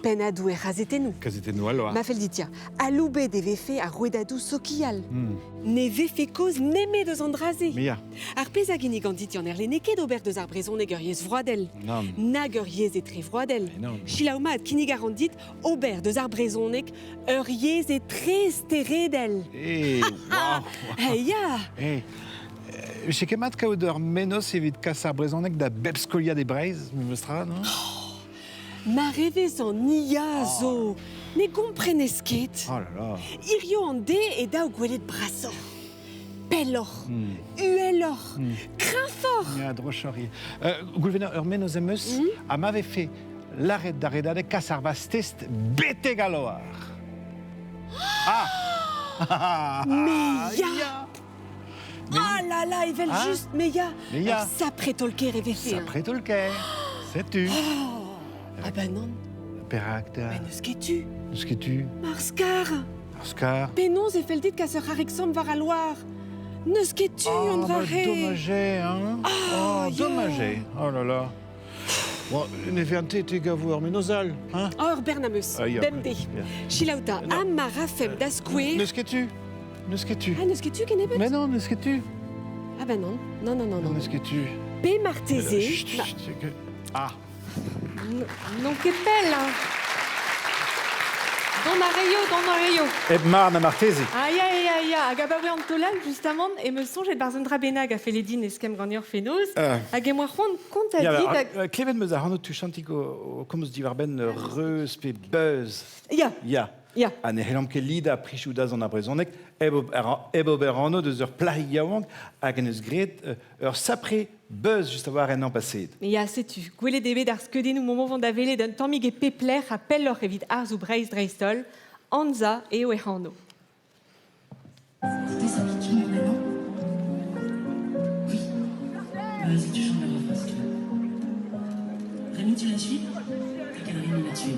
pen a dou e razetennou. Kazetennou aloa. Ma fel ditia, aloube de vefe a rouedadou sokial. Ne vefe koz neme deus an draze. Ar pez a gini gant diti an er le neket d'ober deus ar brezhonek ur yez vroadel. Nag ur yez e tre vroadel. Chilaouma ad kinig ar an dit ober deus ar brezhonek ur yez e tre steredel. Wow. Ya! Che kemat kaout ur menos evit kas ar brezonek da bebskolia de breiz, me meustra, non? Ma revez an ia zo. Ne gomprenes ket. Oh là là. Irio an de e daou gwelet brasor. Pellor, uelor, krafor. Ya, drochori. Goulveneur, ur menos e meus, a m'ave fait l'arret da redade kas ar vas test bete galoar. Me ya! Ah là là, evel just me ya! Sapre tolker e vefe. Sapre tolker, sais-tu? Ah bah non. Perak da... Mais neus ket-tu? Neus ket-tu? Marskar. Marskar. Penonz e fel dit kas ur arexom var a loar. Neus ket-tu, an dra re? Dommagé, hein? Dommagé. Oh là là. Bon, ne vente te gavou ur menosal, hein? Ur bernameus, bemde. Chilaouta, am ma rafem da skouer. Neus ket-tu? Neus ket-tu? Ah, neus ket-tu ken ebet? Mais non, neus ket-tu? Ah bah non, non, non, non. Neus ket-tu? Pe marteze. Ah. Non ket pel, hein? Don a reio. Et mar na martezi. Aïe, aïe, aïe, hag abaoe an tolal, justement, e meus sonjet barzun dra benag a feledin eskem gant fenoz, hag e moa c'hoant kont a dit... Klevet meus a c'hanot tu chantik o komz divar ben reus pe beuz. Ya. An e c'hellam ket lida prichou da zon a brezonek, eb ober anno deus ur plahig yaouank hag en eus gret ur sapre beuz just a war en an paset. Ya, setu, gwelet ebet ar skeudennou momon da vele d'un tammig e pepler a pelloc'h evit arz ou breiz dreistol, anza eo e c'hanno. Écoutez, ça pique mon maintenant. Oui. Vas-y, tu chantes la refrain si tu veux. Rémi, tu la suis? T'as qu'à Rémi la tuer.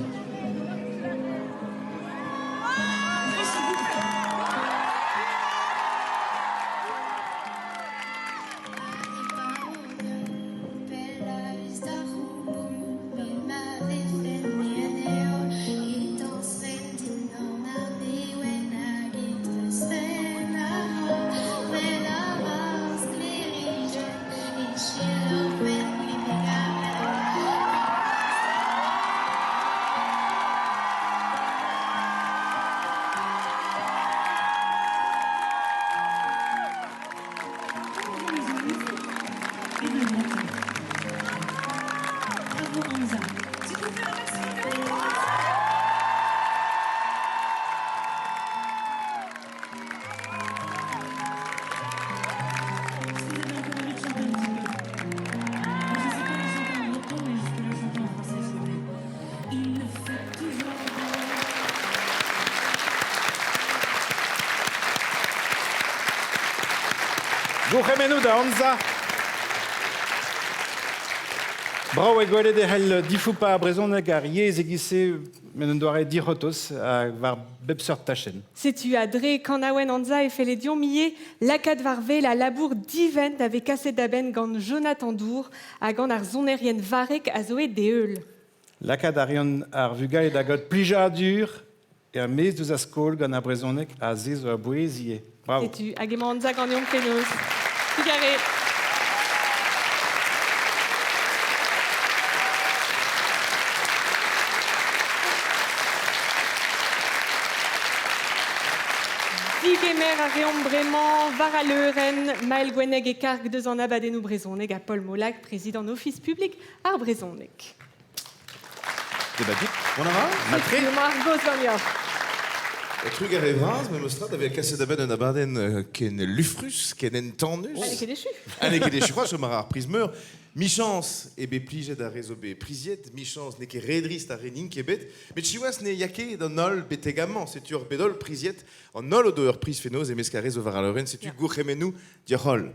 Gouremenu da Hansa. Bravo e gwelet e c'hell difoupa a brezonek ar yez e gise men un doare dirotos a var bepseurt tachen. Setu a dre kan aouen anza e feledion miye lakad varvel a labour divent ave kaset da ben gant Jonathan Dour a gant ar zonerien varek a zoe de eul. Lakad arion ar vugal da god plija dur e a mez deus a skol gant a brezonek a zez o a boezie. Bravo. Setu, hag emañ anza gant eon fenoz. Figare. Digemer a reom bremañ, var a leuren, Maël Gweneg e karg deus an abadennoù brezhoneg a Paul Molac, président office public ar brezhoneg. Débattu. On en va Matré Margos Vania. Trug ar evraz, me mostrat ave kaset aben un abaden ken lufrus, ken entornus. Aneke dechu. Aneke dechu, c'hoaz chom ar prismeur. Mi-chance ebe plijet a rezo be priziet, mi-chance ne ket redrist a renin kebet, met chiouaz ne yake d'an ol betegamant, setu ur bedol priziet, an ol o do ur priz fenoz emez ka rezo var a leuren, setu gourchemenou diarol.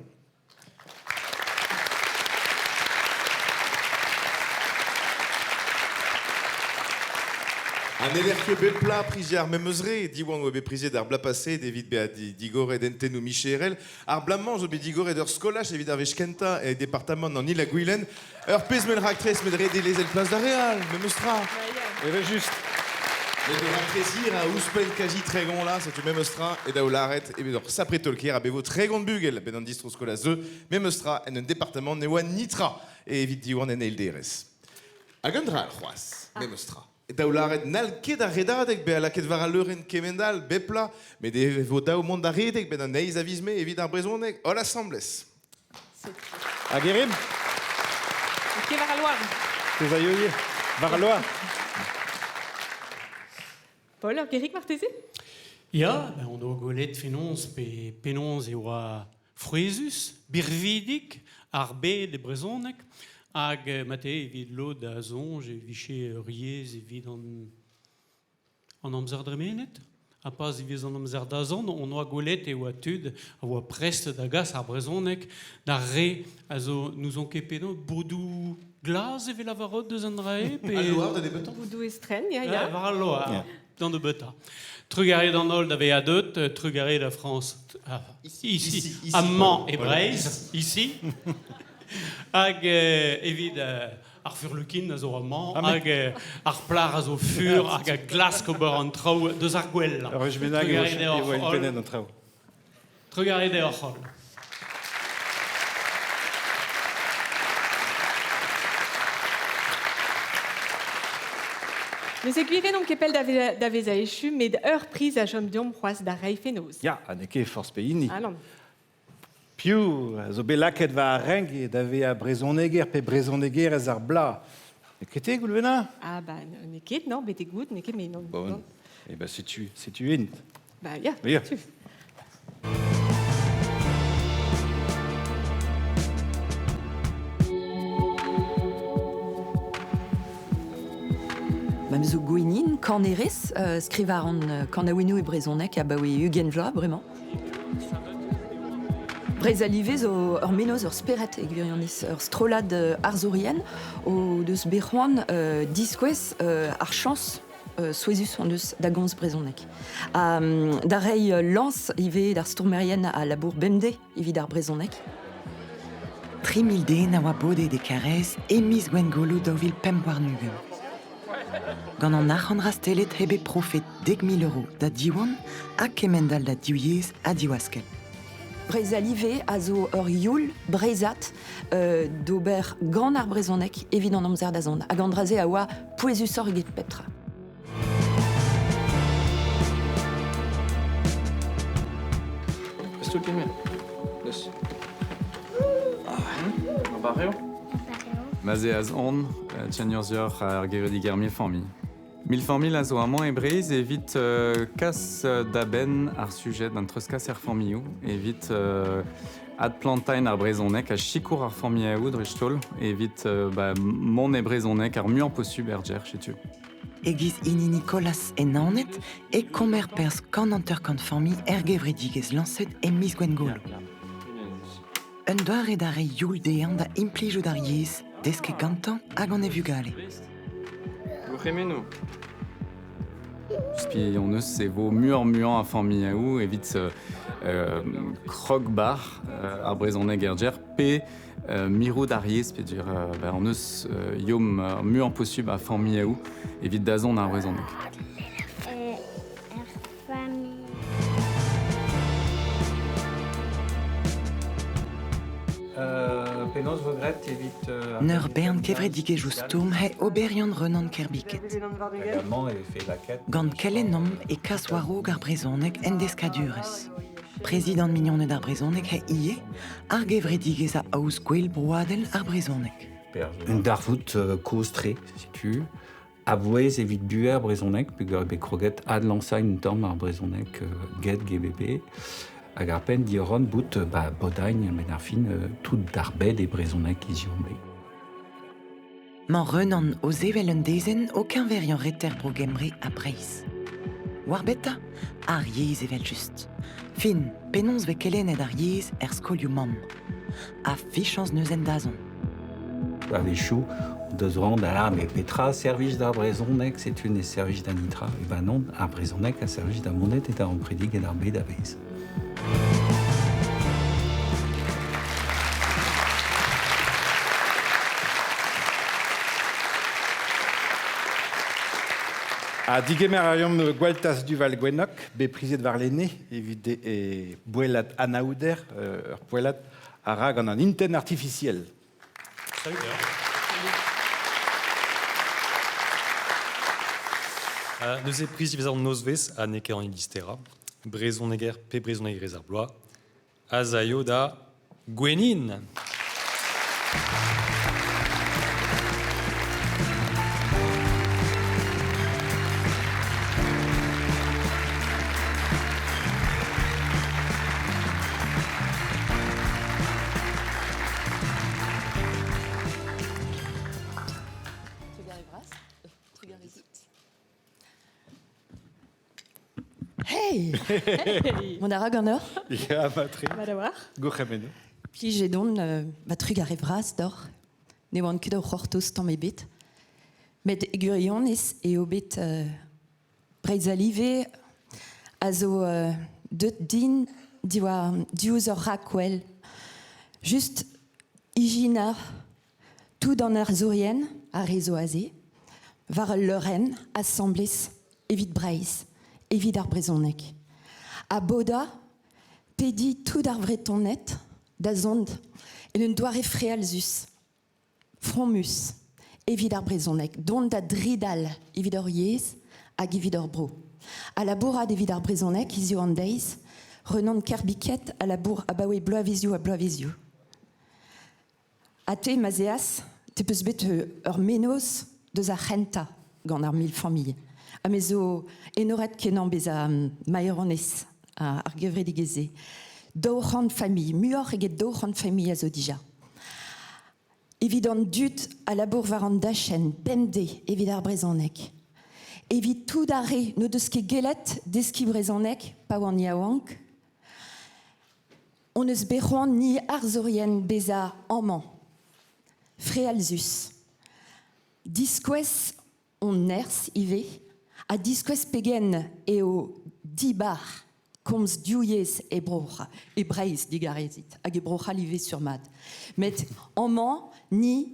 An elerke bet pla prizi ar memeuzre, diwan oa be prizi d'ar bla passé, evit be a digore d'entenou Micherel, ar blamman zo be digore d'ur skolach evit ar vechkenta e departement an il a Gouilen, ur pez men raktres med rede les el place d'Areal, memeustra. Eve juste. Met de rakrezir a ouspen kazi tregon la, setu memeustra, et daou laret, e bet ur sapretolker a bevo tregon bugel, ben an distro skola ze, memeustra en un departement ne oa nitra, e evit diwan en eil derez. Hag un dra al c'hoaz, memeustra. Et daou laret nalket a redadek be a laket var a leuren kemendal bepla, met de vo daou mont da redek ben an eiz avizme evit ar brezhoneg ol assemblez. Hag erim Eke var a loar. Tez a yoye. Var a loar. Paul, ur gerik marteze? Ja, on doa golet fenoz pe penons e oa frouezus, birvidik, ar be de brezhoneg, hag mate evit lod a zonj e viche riez evit an amzer dremenet. A pas evit an amzer da zon, on oa golet e oa tud, a oa prest da gas ar brezhoneg, da re, a zo nous on ket penaos boudou glas e vel avarot deus an drae. A loar da debetan? Boudou estren, ya. Var a loar, dan de beta. Trugaret an ol da ve a deut, trugaret da France, ici, amman e Breiz, ici. Hag evit ar furlukin a zo amman, hag ar plar a zo fur, hag a glask ober an traoù deus ar gwell. Ur benag e oa il penen an traoù. Trugaret e oc'hol. Neus e gwire non kepel da vez a echu, met ur priz a chom diom c'hoaz da rei fenoz. Ya, aneke force peini. Alon. Piou, zo be laket va a reng e da ve a brezhoneger pe brezhoneger ez ar bla. E kete goulvena? Ah, ba, ne ket, non, bete gout, ne ket, mais non. Bon, e ba setu int. Ba, ya, Ya. tu. Mam zo gouinin, kanerez, skrivar an kanaouenou e brezhoneg a baoe ugen vla, bremañ. Brez alive zo ur menoz ur speret e gwirionez ur strolad arzourien o deus bec'hoan diskouez ar chans souezus an deus da gomz brezhoneg. Da rei lans ive d'ar stourmerien a labour bemde evit ar brezhoneg. 3000 den a oa bode de karez e miz gwengolo daouvil pem warnugem. Gant an arc'han rastelet hebe profet 10 000 € da diwan a kemendal da diouiez a diwaskel. Brez alive a zo ur youl brezat d'ober gant ar brezhoneg evit an amzer da zon. Hag an draze a oa pouezus ur get petra. Esto kemen. Deus. Barreo. Maze az on, tchanurzior ar gerediger milformi. Milformi a zo amant e brez evit kas d'aben ar sujet d'an treuskas ar formioù, evit ad plantain ar brezhoneg a chikour ar formiaoù drestol, evit mon e brezhoneg ar muan posub er djer, chetu. Egiz ini Nicolas en anet e kommer pers kan an ur kan formi gevredigez lancet e miz gwengolo. Un doare da re youl dean da implijo da riez deske gantan hag an e vugale. Gourchemenou. Puis on eus se vo muan a formiaoù, evit krog bar ar brezhoneg er djer pe miro d'ariez, pe dir on eus yom muan posub a formiaoù, evit da zon ar brezhoneg. penaos vogret evit... Neur bern kevredige justum he oberion renon kerbiket. Également, et fait la quête. Gant kelenom e kaswaro gar brezonek en deskadures. Président mignon d'ar brezonek he ie, ar gevredige za aus gwell broadel ar brezonek. Un darvout kostré, si tu. Avouez evit buer brezonek, pegar be kroget ad lansain dorm ar brezonek get GBB. Hag ar pen dioron bout bodagne men ar fin tout d'arbed e brezonek iziombe. Man renon o zevel un dezen aucun verion retter bro gemre a breiz. War beta, ar yez evel just. Fin, penons ve kelen ed ar yez skoliou mam. A fichans neuzen dazon. Ar vechou, deus rand ala, mais petra service d'ar brezonek, c'est une service d'anitra. Et ben non, ar brezonek a service d'ar monet et d'ar empredig et d'ar bed avez. A digemer a yom gwaltas du val gwenok, be prizet var lene, evit e bouelat anaouder, ur bouelat a rag an inten artificiel. Salut. Neus e priz vezan nozvez a neke an ilistera, brezoneger pe brezoneger ar bloaz, a zaio da gwenin. Hey! Mon aragoneur. Ja, matri. Madawar. Gochemeno. Puis j'ai donc ma truc arrivera d'or. Ne wan que de hortos dans mes bits. Met egurionis et obit breizalive azo de din diwa diuser raquel. Juste Igina tout dans Arzurienne à Rézoazé. Var Lorraine assemblés évite Breiz. Evit ar brezonek. A boda, pedi tout ar vretonet, da zond, en un doare frealzus. Fromus, evit ar brezonek, dont da dridal evit ur yez, hag evit ur bro. A la bourrade evit ar brezonek, izio an deiz, renon kerbiket a la bourre a bawe bloavizio a bloavizio. A te mazeas, te peus bet ur menos deus ar renta gant ar mil famille. A mezo enoret kenan bez a maioronez ar gevredigeze. Daoran famille, muor eget daoran famille a zo dija. Evit an dut a labour var an dachen, bemde evit ar brezonek. Evit tout dare no deus ket gelet deski brezonek, pa oan yaouank. On eus beroan ni arzorien bez a amman. Frealzus. Diskouez on ners ive. A diskouez pegen eo dibar komz diouiez e brocha, e breiz digarezit, hag e brocha live sur mat. Met amman ni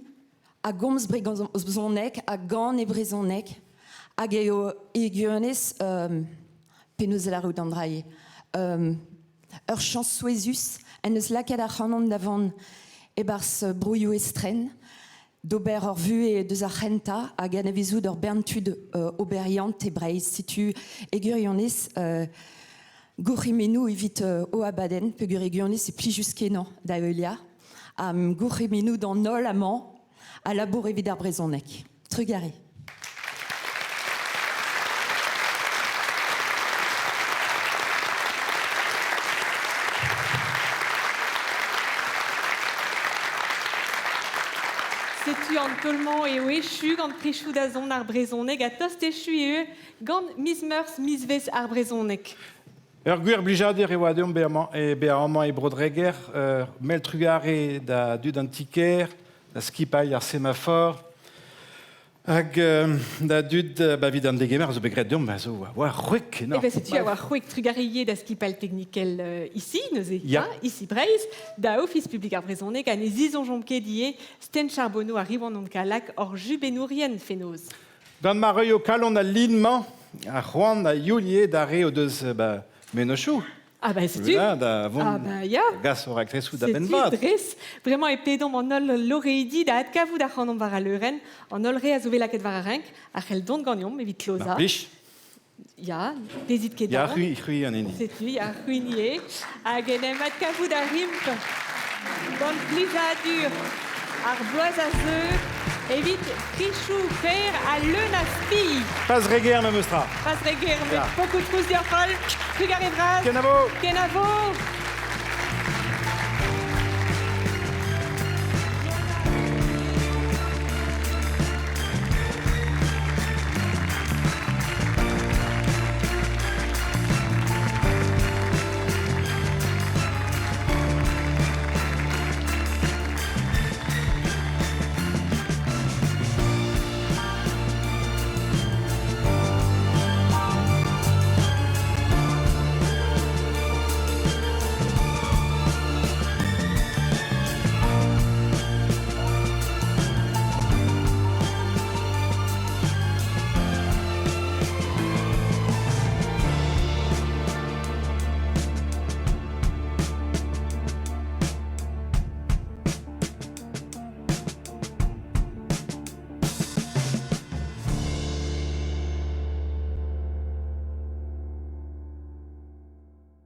a gomz brezonek, a gant e brezonek, hag eo e gyonez penaos la route andraye. Ur chans souezus, en eus laket ar c'hanon davant e bars brouillou estren, d'ober ur vue deus ar renta hag an avizout ur berntud oberiant e breiz. Situ egurionez gourrimenou evit o abaden, pegur egurionez e pli just kenan da eulia. Gourrimenou dan nol amant a labour evit ar brezonek. Trugare. Setu an tolman eo echu gant prichou da zon ar brezonek a tost echu eo gant mismeurs misvez ar brezonek. Ur gwir blijader e oa deom be amman e brodreger, mel trugare da dud an tiker, da skipal ar semafor, hag da dud vid an degemer zo begret deom, zo oa c'hwek Eh ben, setu a oa c'hwek trugariye da skipal technikel ici, neuze ici Breiz, da office public ar brezonek a ne zizon jomke die Sten Charbonneau a rivan an kalak or jubenourien fenoz. Gant ma reuio kalon a linman, a c'hoant a youlie da re o deus menochou. Ah bah c'est tu. Là, da vont Ah bah ya. gas or actrice ou da C'est benvat. dres. Vraiment epedom en ol l'oreidi da adkavou da c'hanom var a leuren, en ol re a zove laket var a renk, a c'hell don gagnon, evit loza. Plich. Ya, plezit ket Ya dan. rui an eni. C'est tu, ya ruinier. Hag enem adkavou da rimp, don plijadur, ar bloaz a zeu, evit frichou per a leun a spi. Pas reger me meustra. Pas reger, Ya. met beaucoup de pouces diorfol, trugar e vraz. Kenavo. Kenavo.